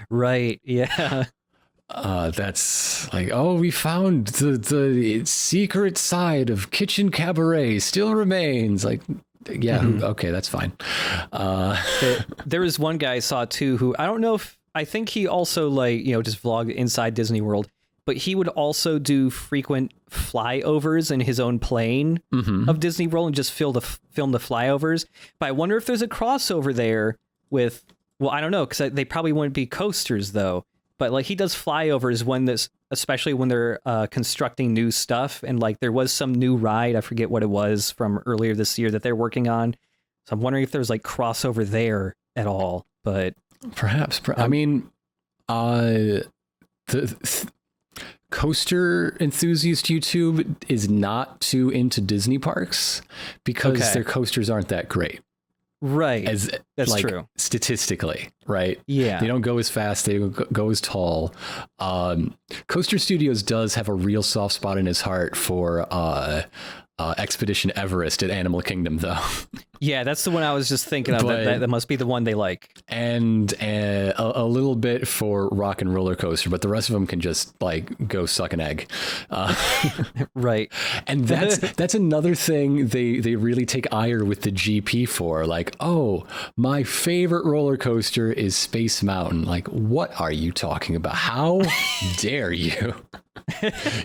Right. Yeah. That's like, oh, we found the secret side of Kitchen Cabaret still remains. Like, yeah, okay, that's fine. There was one guy I saw too who I don't know if, I think he also like, just vlogged inside Disney World, but he would also do frequent flyovers in his own plane of Disney World and just film the flyovers. But I wonder if there's a crossover there with, well, I don't know, because they probably wouldn't be coasters though. But like he does flyovers especially when they're constructing new stuff. And like there was some new ride, I forget what it was from earlier this year that they're working on. So I'm wondering if there's like crossover there at all. But perhaps, I mean, the coaster enthusiast YouTube is not too into Disney parks because their coasters aren't that great. Right. That's like, true. Statistically, right? Yeah. They don't go as fast. They don't go as tall. Coaster Studios does have a real soft spot in his heart for Expedition Everest at Animal Kingdom, though. Yeah, that's the one I was just thinking of. That must be the one they like. And a little bit for Rock and Roller Coaster, but the rest of them can just like go suck an egg. Right. And that's another thing they really take ire with the GP for. Like, oh, my favorite roller coaster is Space Mountain. Like, what are you talking about? How dare you?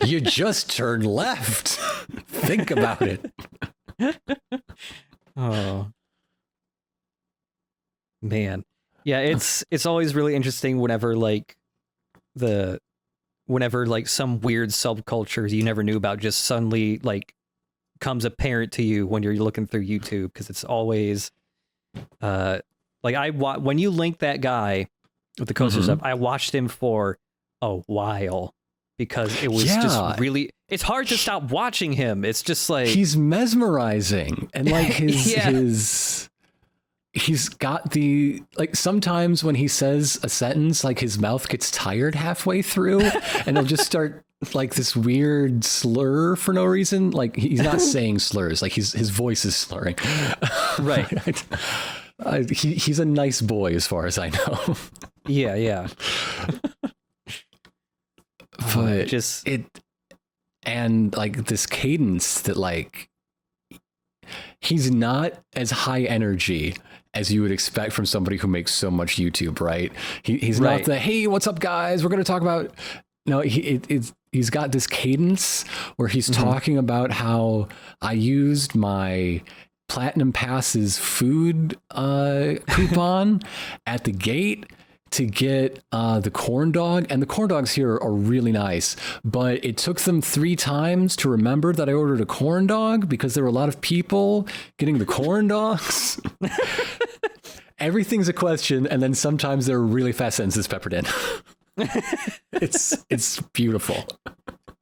You just turned left. Think about it. Oh man. Yeah, it's always really interesting whenever like some weird subculture you never knew about just suddenly like becomes apparent to you when you're looking through YouTube, because it's always like when you link that guy with the coaster stuff, I watched him for a while because it was just really, it's hard to stop watching him. It's just like he's mesmerizing, and like he's got the, like, sometimes when he says a sentence, like his mouth gets tired halfway through and he'll just start like this weird slur for no reason. Like he's not saying slurs, like his voice is slurring. Right. He's a nice boy as far as I know. Yeah. But just and like this cadence that, like, he's not as high energy as you would expect from somebody who makes so much YouTube, right? He's not the, hey, what's up, guys? We're going to talk about... No, he's got this cadence where he's talking about how I used my Platinum Pass's food coupon at the gate to get the corn dog, and the corn dogs here are really nice, but it took them 3 times to remember that I ordered a corn dog because there were a lot of people getting the corn dogs. Everything's a question, and then sometimes there are really fast sentences peppered in. It's beautiful.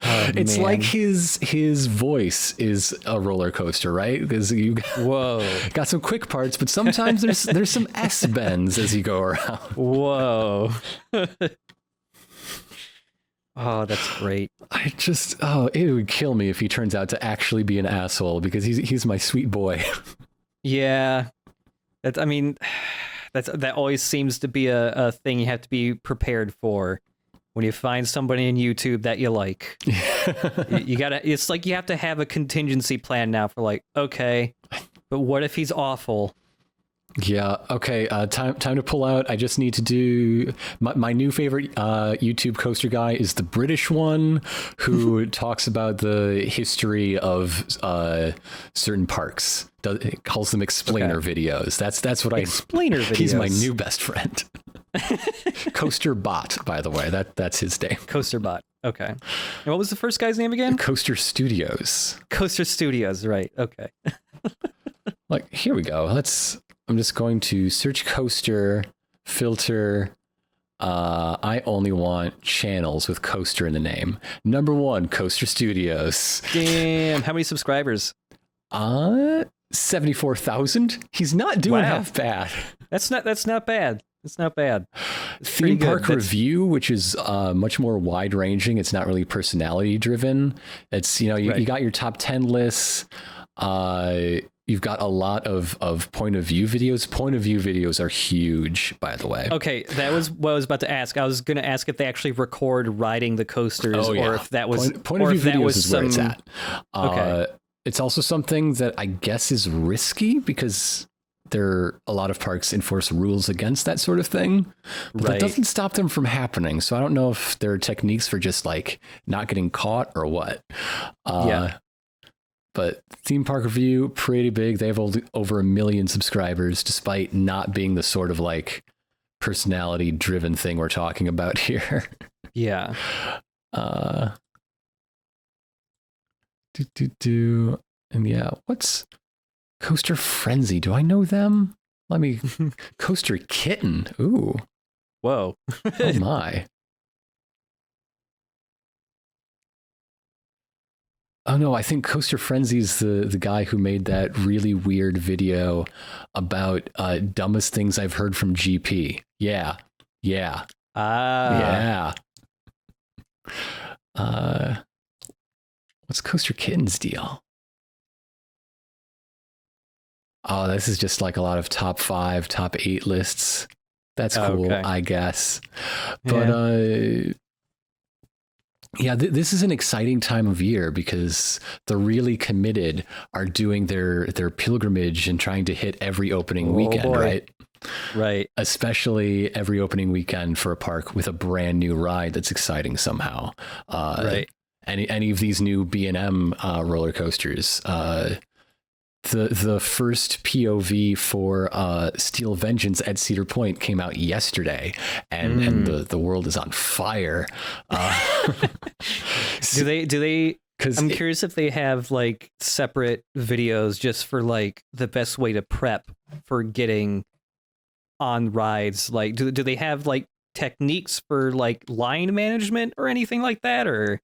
It's like his voice is a roller coaster, right? Because you got some quick parts, but sometimes there's some S bends as you go around. Whoa. Oh, that's great. It would kill me if he turns out to actually be an asshole, because he's my sweet boy. Yeah. That always seems to be a thing you have to be prepared for. When you find somebody in YouTube that you like, it's like you have to have a contingency plan now for, like, okay, but what if he's awful? Yeah. Okay. Time to pull out. I just need to do my new favorite YouTube coaster guy is the British one who talks about the history of certain parks. Calls them explainer videos. That's what explainer videos. He's my new best friend. Coaster Bot, by the way. That's his name. Coaster Bot. Okay. And what was the first guy's name again? Coaster Studios. Coaster Studios. Right. Okay. Like, here we go. I'm just going to search coaster, filter. I only want channels with coaster in the name. Number 1, Coaster Studios. Damn. How many subscribers? 74,000. He's not doing half bad. That's not bad. It's not bad. Theme Park Review, which is much more wide ranging. It's not really personality driven. It's, you got your top 10 lists. You've got a lot of point of view videos. Point of view videos are huge, by the way. Okay, that was what I was about to ask. I was going to ask if they actually record riding the coasters, or if that was point of view videos is where it's at. Okay. It's also something that I guess is risky because a lot of parks enforce rules against that sort of thing. But that doesn't stop them from happening. So I don't know if there are techniques for just like not getting caught or what. But Theme Park Review, pretty big. They have over 1 million subscribers, despite not being the sort of like personality driven thing we're talking about here. Yeah. And yeah, what's Coaster Frenzy? Do I know them? Let me Coaster Kitten. Ooh. Whoa. Oh my. Oh no, I think Coaster Frenzy's the guy who made that really weird video about dumbest things I've heard from GP. Yeah. What's Coaster Kitten's deal? Oh, this is just like a lot of top 5, top 8 lists. That's cool, I guess. But yeah, this is an exciting time of year because the really committed are doing their pilgrimage and trying to hit every opening weekend, right? Right. Especially every opening weekend for a park with a brand new ride that's exciting somehow. Right. Any of these new B&M roller coasters. The first POV for Steel Vengeance at Cedar Point came out yesterday, and the world is on fire. Do they I'm curious if they have like separate videos just for like the best way to prep for getting on rides. Like, do they have like techniques for like line management or anything like that? Or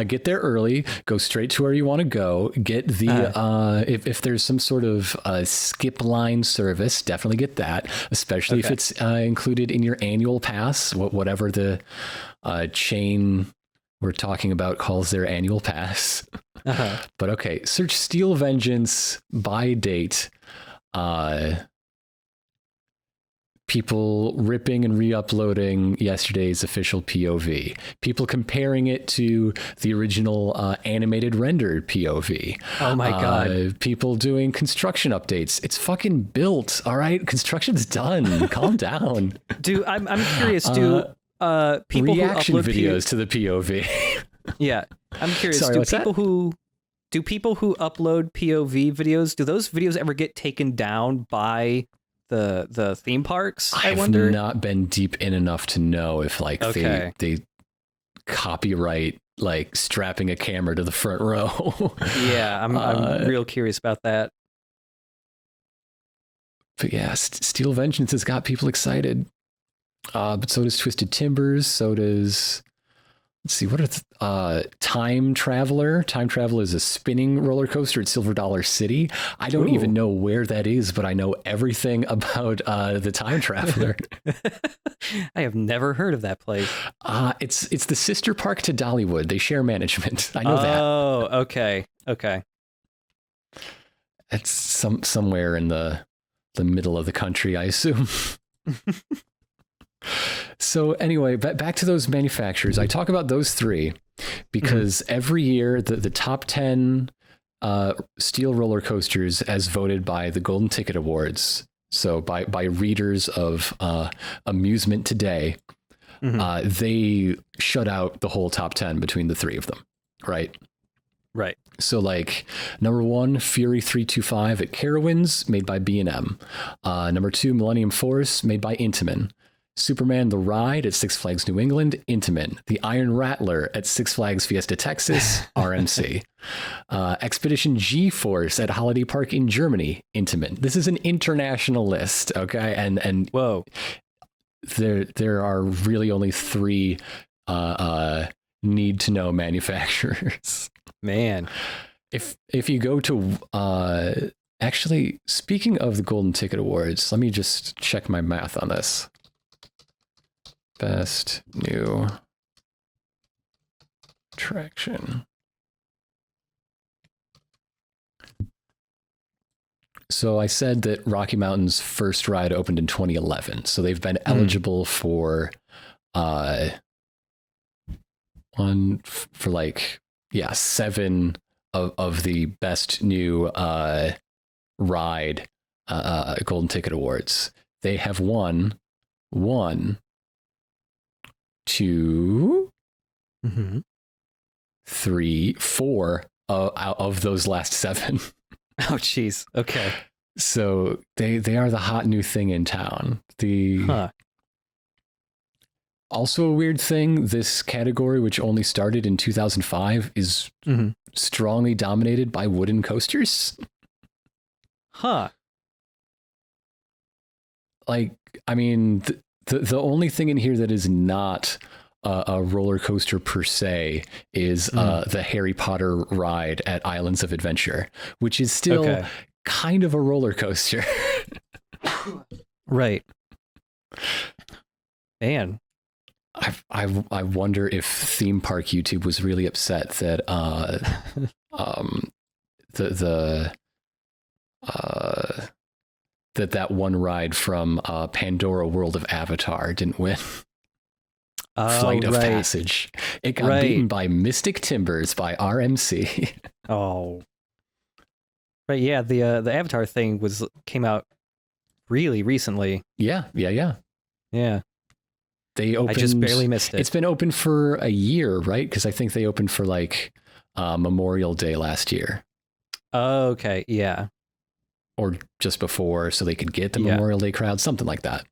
get there early, go straight to where you want to go, get the if there's some sort of skip line service, definitely get that, especially if it's included in your annual pass, whatever the chain we're talking about calls their annual pass. But okay, search Steel Vengeance by date. People ripping and re-uploading yesterday's official POV. People comparing it to the original animated rendered POV. Oh my God. People doing construction updates. It's fucking built, all right? Construction's done. Calm down. I'm curious, do people reaction who upload videos to the POV. Yeah, I'm curious, Sorry, do people who upload POV videos, do those videos ever get taken down by the theme parks? I wonder. I've not been deep in enough to know if like they copyright like strapping a camera to the front row. Yeah, I'm real curious about that. But yeah, Steel Vengeance has got people excited. But so does Twisted Timbers. So does, let's see, what are Time Traveler? Time Traveler is a spinning roller coaster at Silver Dollar City. I don't even know where that is, but I know everything about the Time Traveler. I have never heard of that place. It's the sister park to Dollywood. They share management. I know that. Oh, okay. It's somewhere in the middle of the country, I assume. So anyway, back to those manufacturers. I talk about those three because every year the top 10 steel roller coasters as voted by the Golden Ticket Awards, so by readers of Amusement Today, they shut out the whole top 10 between the three of them, right? Right. So like number 1, Fury 325 at Carowinds, made by B&M. Number 2, Millennium Force, made by Intamin. Superman the Ride at Six Flags New England, Intamin. The Iron Rattler at Six Flags Fiesta Texas, RMC. Expedition G-Force at Holiday Park in Germany, Intamin. This is an international list, okay? And whoa, there are really only 3 need to know manufacturers. Man, if you go to actually, speaking of the Golden Ticket Awards, let me just check my math on this. Best new attraction. So I said that Rocky Mountain's first ride opened in 2011. So they've been eligible for like 7 of the best new ride Golden Ticket Awards. They have won 1, 2, 3, 4 out of those last 7. Oh, geez. Okay. So they are the hot new thing in town. Also a weird thing, this category, which only started in 2005, is strongly dominated by wooden coasters. Like, I mean, the only thing in here that is not a roller coaster per se is the Harry Potter ride at Islands of Adventure, which is still kind of a roller coaster. Right. Man. I wonder if theme park YouTube was really upset that that one ride from Pandora World of Avatar didn't win. Flight of Passage. It got beaten by Mystic Timbers by RMC. Oh. Right, yeah, the Avatar thing came out really recently. Yeah. They opened, I just barely missed it. It's been open for a year, right? Because I think they opened for like Memorial Day last year. Okay, yeah. Or just before, so they could get the Memorial Day crowd, something like that.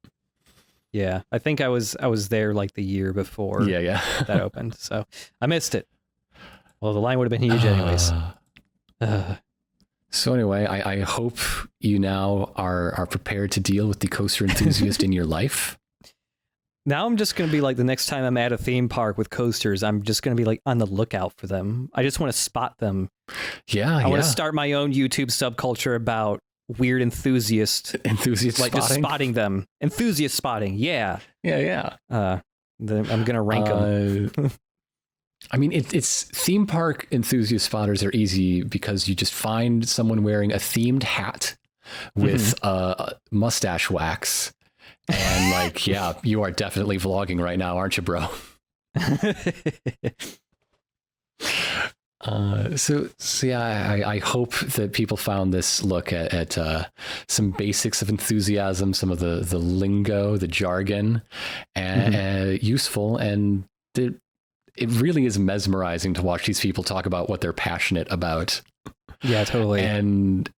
Yeah, I think I was there like the year before. Yeah. That opened, so I missed it. Well, the line would have been huge anyways. So anyway, I hope you now are prepared to deal with the coaster enthusiast in your life. Now I'm just going to be like, the next time I'm at a theme park with coasters, I'm just going to be like on the lookout for them. I just want to spot them. Yeah, I want to start my own YouTube subculture about weird enthusiasts. Enthusiast like spotting? just spotting them. Enthusiast spotting, yeah. Yeah. I'm going to rank them. I mean, it's theme park enthusiast spotters are easy because you just find someone wearing a themed hat with mustache wax. And like, yeah, you are definitely vlogging right now, aren't you, bro? So yeah, I hope that people found this look at some basics of enthusiasm, some of the lingo, the jargon, and useful. And it really is mesmerizing to watch these people talk about what they're passionate about. Yeah, totally. And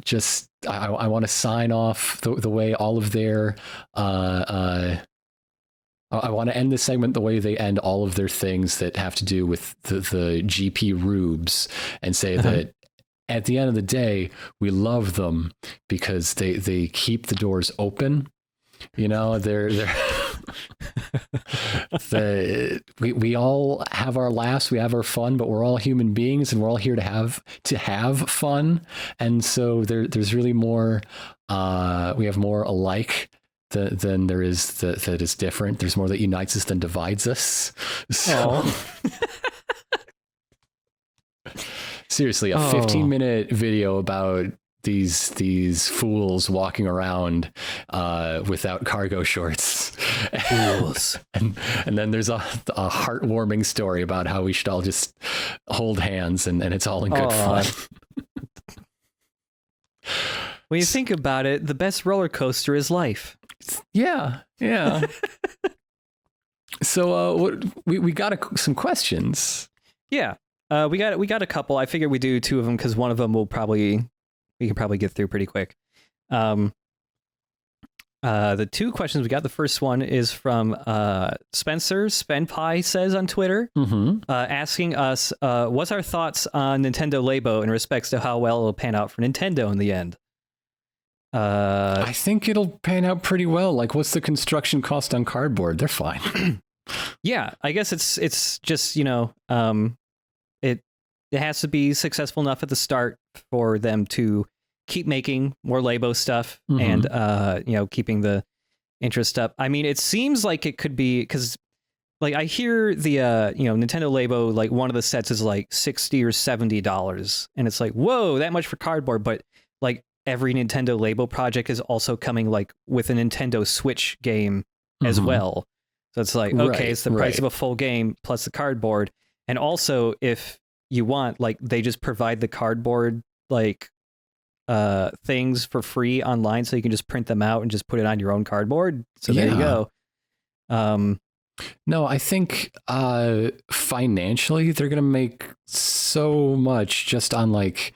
just I want to sign off the way all of their I want to end this segment the way they end all of their things that have to do with the GP rubes, and say that at the end of the day, we love them because they keep the doors open. You know, we all have our laughs, we have our fun, but we're all human beings and we're all here to have fun. And so there's really more, we have more alike than there is that is different. There's more that unites us than divides us. So seriously, a 15-minute video about these fools walking around without cargo shorts. Fools. and then there's a heartwarming story about how we should all just hold hands and it's all in good fun. When you think about it, the best roller coaster is life. Yeah. So we got some questions. Yeah, we got a couple. I figured we do two of them because one of them we can probably get through pretty quick. The two questions we got, the first one is from Spencer Spenpie says on Twitter, asking us what's our thoughts on Nintendo Labo in respects to how well it'll pan out for Nintendo in the end. I think it'll pan out pretty well. Like, what's the construction cost on cardboard? They're fine. Yeah, I guess it's just, it has to be successful enough at the start for them to keep making more Labo stuff and keeping the interest up. I mean, it seems like it could be, because like I hear the Nintendo Labo, like one of the sets is like $60 or $70, and it's like, whoa, that much for cardboard. But like every Nintendo Labo project is also coming like with a Nintendo Switch game as well. So it's like, okay, it's the price of a full game plus the cardboard. And also, if you want, like, they just provide the cardboard like things for free online, so you can just print them out and just put it on your own cardboard. So there you go. No, I think financially they're gonna make so much just on like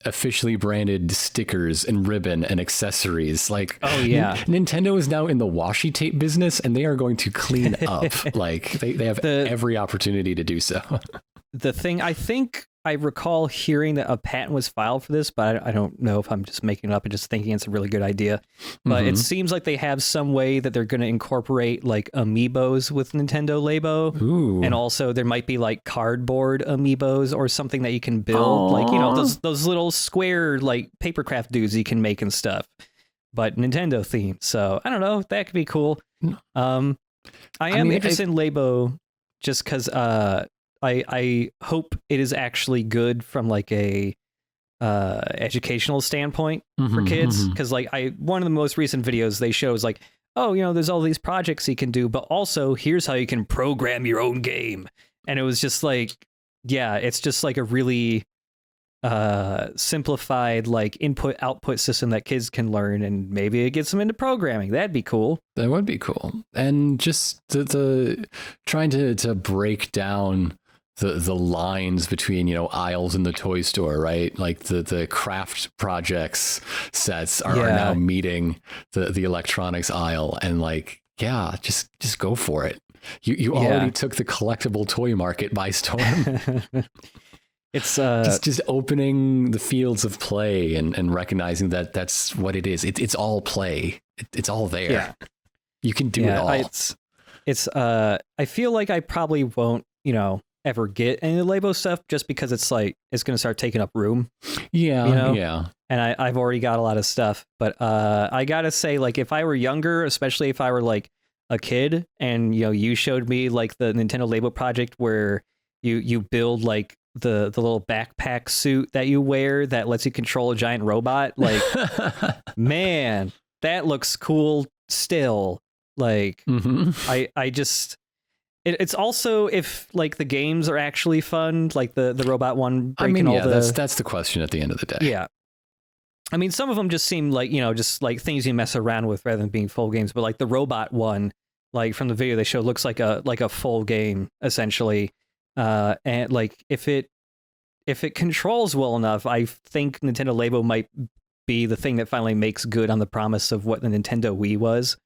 officially branded stickers and ribbon and accessories. Like, Nintendo is now in the washi tape business, and they are going to clean up. Like they have every opportunity to do so. The thing, I think I recall hearing that a patent was filed for this, but I don't know if I'm just making it up and just thinking it's a really good idea. But it seems like they have some way that they're going to incorporate like amiibos with Nintendo Labo. Ooh. And also there might be like cardboard amiibos or something that you can build. Like, those little square like papercraft dudes you can make and stuff, but Nintendo themed. So I don't know, that could be cool. I am interested in Labo just because I hope it is actually good from like a educational standpoint for kids, because like one of the most recent videos they show is like, there's all these projects you can do, but also here's how you can program your own game. And it was just like, it's just like a really simplified like input output system that kids can learn, and maybe it gets them into programming. That'd be cool. That would be cool. And just the trying to break down the lines between, aisles in the toy store, right? Like the craft projects sets are now meeting the electronics aisle, and like, just go for it. You already took the collectible toy market by storm. It's just opening the fields of play and recognizing that that's what it is. It's all play. It's all there. Yeah. You can do it all. I feel like I probably won't, ever get any of the Labo stuff just because it's going to start taking up room. Yeah. Yeah. And I've already got a lot of stuff, but I gotta say, like, if I were younger, especially if I were like a kid, and you showed me like the Nintendo Labo project where you build like the little backpack suit that you wear that lets you control a giant robot, like, man, that looks cool still. Like, I just. It's also if like the games are actually fun, like the robot one. That's the question at the end of the day. Yeah. I mean, some of them just seem like, just like things you mess around with rather than being full games. But like the robot one, like from the video they showed, looks like a full game essentially. And like if it controls well enough, I think Nintendo Labo might be the thing that finally makes good on the promise of what the Nintendo Wii was.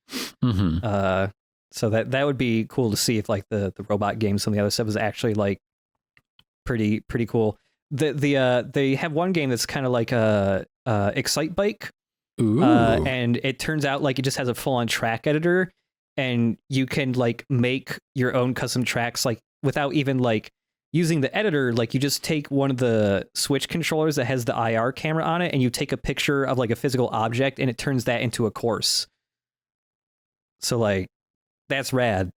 So that would be cool to see if like the robot games and the other stuff is actually like pretty cool. They have one game that's kind of like a Excite Bike. Ooh. And it turns out like it just has a full-on track editor, and you can like make your own custom tracks like without even like using the editor. Like you just take one of the Switch controllers that has the IR camera on it, and you take a picture of like a physical object, and it turns that into a course. So like that's rad.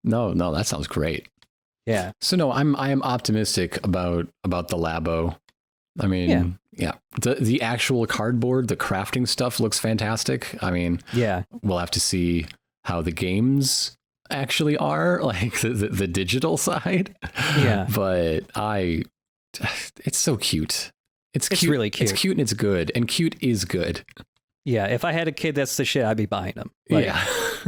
No, that sounds great. Yeah. So no, I am optimistic about the Labo. I mean, yeah. The actual cardboard, the crafting stuff looks fantastic. I mean, yeah, we'll have to see how the games actually are, like the digital side. Yeah. But it's so cute. It's cute. Really cute. It's cute and it's good. And cute is good. Yeah, if I had a kid, that's the shit I'd be buying them. Like, yeah.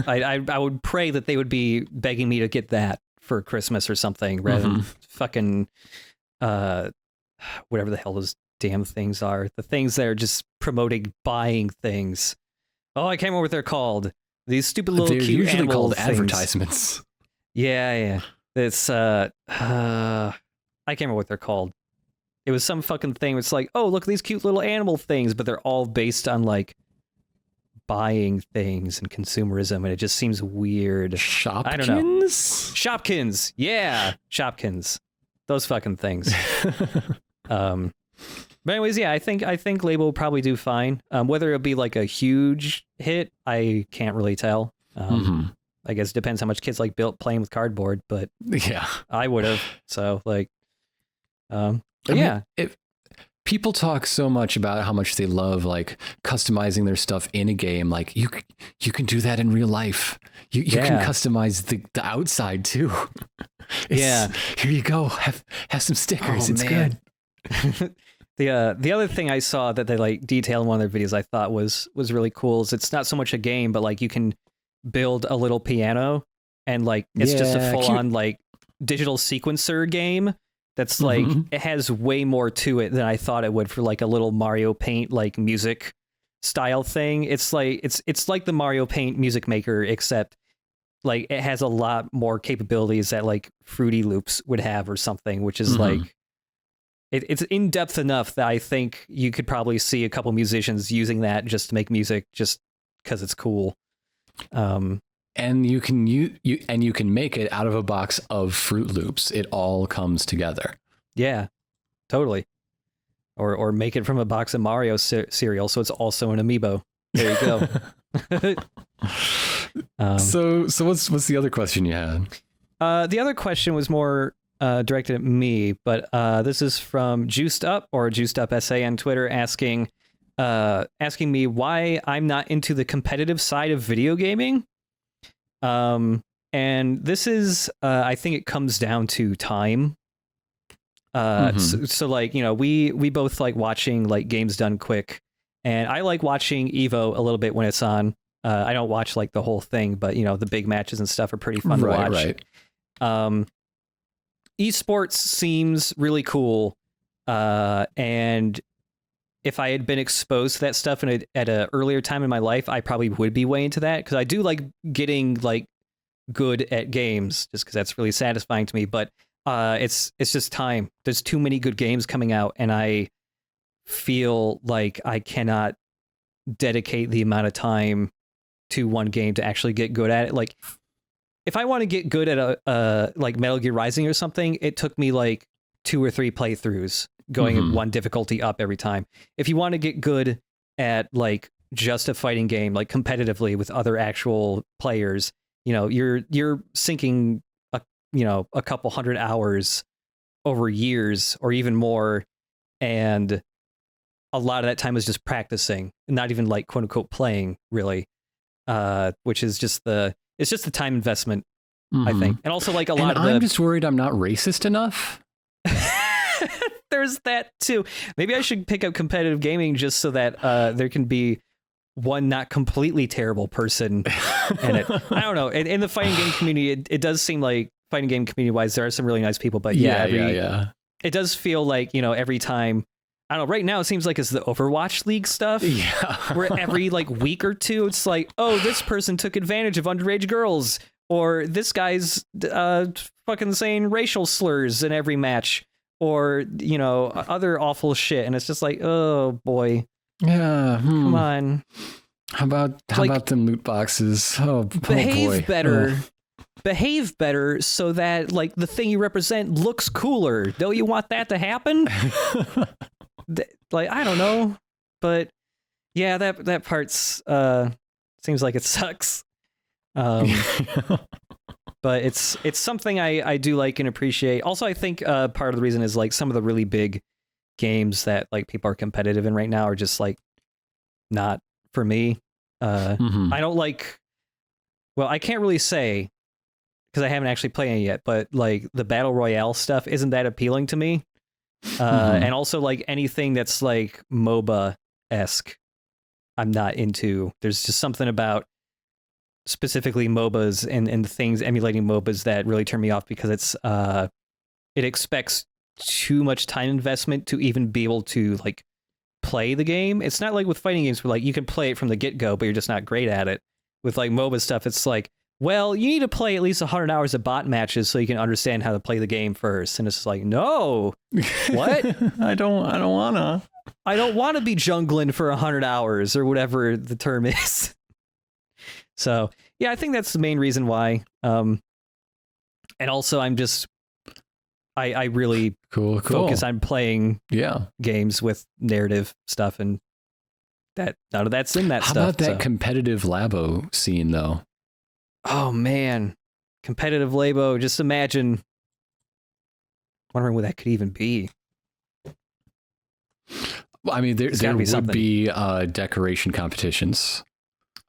I would pray that they would be begging me to get that for Christmas or something rather than fucking whatever the hell those damn things are. The things that are just promoting buying things. Oh, I can't remember what they're called. These stupid little they're cute usually called things. advertisements. Yeah. It's I can't remember what they're called. It was some fucking thing. It's like, oh, look at these cute little animal things, but they're all based on like buying things and consumerism, and it just seems weird. Shopkins? I don't know. Shopkins. Yeah. Shopkins. Those fucking things. But anyways, yeah, I think Labo will probably do fine. Whether it'll be like a huge hit, I can't really tell. I guess it depends how much kids like playing with cardboard, but yeah, I would have. So like, if people talk so much about how much they love like customizing their stuff in a game, like you can do that in real life. You can customize the outside too. Here you go. Have some stickers. It's good. The other thing I saw that they like detail in one of their videos I thought was really cool is it's not so much a game, but like you can build a little piano, and like it's just a full on like digital sequencer game that's like it has way more to it than I thought it would for like a little Mario Paint like music style thing. It's like it's like the Mario Paint music maker, except like it has a lot more capabilities that like Fruity Loops would have or something, which is like it's in depth enough that I think you could probably see a couple musicians using that just to make music, just because it's cool. And you can make it out of a box of Fruit Loops. It all comes together. Yeah, totally. Or make it from a box of Mario cereal, so it's also an amiibo. There you go. So what's the other question you had? The other question was more directed at me, but this is from Juiced Up or Juiced Up SA on Twitter, asking me why I'm not into the competitive side of video gaming. And this is I think it comes down to time. So like, we both like watching like games done quick, and I like watching Evo a little bit when it's on. I don't watch like the whole thing, but the big matches and stuff are pretty fun to watch. Right. Esports seems really cool, and if I had been exposed to that stuff at an earlier time in my life, I probably would be way into that, because I do like getting like good at games, just because that's really satisfying to me. But it's just time. There's too many good games coming out, and I feel like I cannot dedicate the amount of time to one game to actually get good at it. Like, if I want to get good at a like Metal Gear Rising or something, it took me like 2 or 3 playthroughs going one difficulty up every time. If you want to get good at like just a fighting game, like competitively with other actual players, you're sinking a couple hundred hours over years or even more, and a lot of that time is just practicing, not even like quote unquote playing really, which is just the time investment, I think. And also like I'm just worried I'm not racist enough. There's that too. Maybe I should pick up competitive gaming just so that there can be one not completely terrible person in it. I don't know. In the fighting game community, it does seem like fighting game community wise, there are some really nice people, but yeah. It does feel like, every time, I don't know, right now it seems like it's the Overwatch League stuff. Yeah. Where every like week or two, it's like, oh, this person took advantage of underage girls, or this guy's fucking saying racial slurs in every match, or, other awful shit. And it's just like, oh boy. Yeah. Come on. How about them loot boxes? Oh behave boy. better. Behave better so that like the thing you represent looks cooler. Don't you want that to happen? Like, I don't know, but yeah, that part's seems like it sucks. But it's something I do like and appreciate. Also, I think part of the reason is like some of the really big games that like people are competitive in right now are just like not for me. I don't like. Well, I can't really say because I haven't actually played it yet, but like the battle royale stuff isn't that appealing to me. And also like anything that's like MOBA-esque, I'm not into. There's just something about specifically MOBAs and things emulating MOBAs that really turn me off because it's it expects too much time investment to even be able to like play the game. It's not like with fighting games where like you can play it from the get-go, but you're just not great at it. With like MOBA stuff, it's like, well, you need to play at least 100 hours of bot matches so you can understand how to play the game first. And it's like, no, what? I don't wanna. I don't want to be jungling for 100 hours or whatever the term is. So yeah, I think that's the main reason why. And also I'm just, I really cool. focus on playing games with narrative stuff, and that none of that's in that stuff. How about that competitive Labo scene though? Oh man, competitive Laybo. Just imagine, wondering what that could even be. Well, I mean, there would be decoration competitions.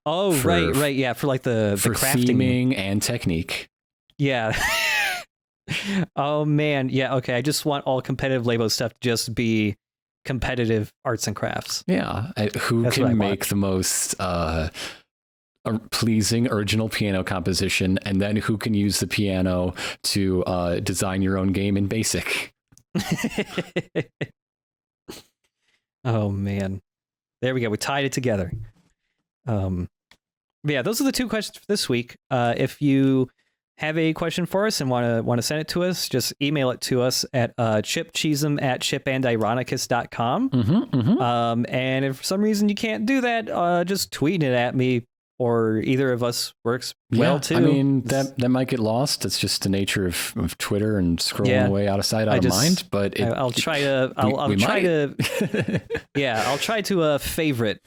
Oh, right, yeah, for like the crafting, theming and technique. Yeah. Oh man, yeah. Okay, I just want all competitive Laybo stuff to just be competitive arts and crafts. Yeah, who can make the most pleasing original piano composition, and then who can use the piano to design your own game in BASIC. Oh man, there we go. We tied it together. Yeah, those are the 2 questions for this week. If you have a question for us and want to send it to us, just email it to us at chipandironicast.com. And if for some reason you can't do that, just tweet it at me, or either of us works well too. I mean, that might get lost. It's just the nature of Twitter and scrolling away out of sight, out of mind. But I'll try to favorite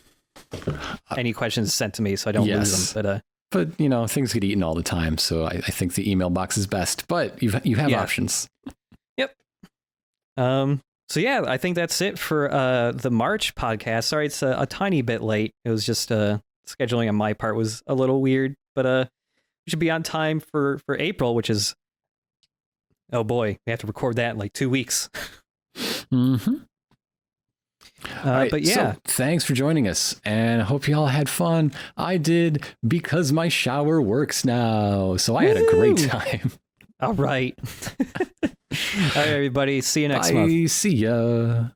any questions sent to me so I don't lose them. But things get eaten all the time, so I think the email box is best. But you have options. Yep. So yeah, I think that's it for the March podcast. Sorry, it's a tiny bit late. It was just scheduling on my part was a little weird, but we should be on time for April, which is, oh boy, we have to record that in like 2 weeks. Right, but yeah, so thanks for joining us, and I hope you all had fun. I did, because my shower works now, so I had a great time. All right. All right, everybody. See you next month. See ya.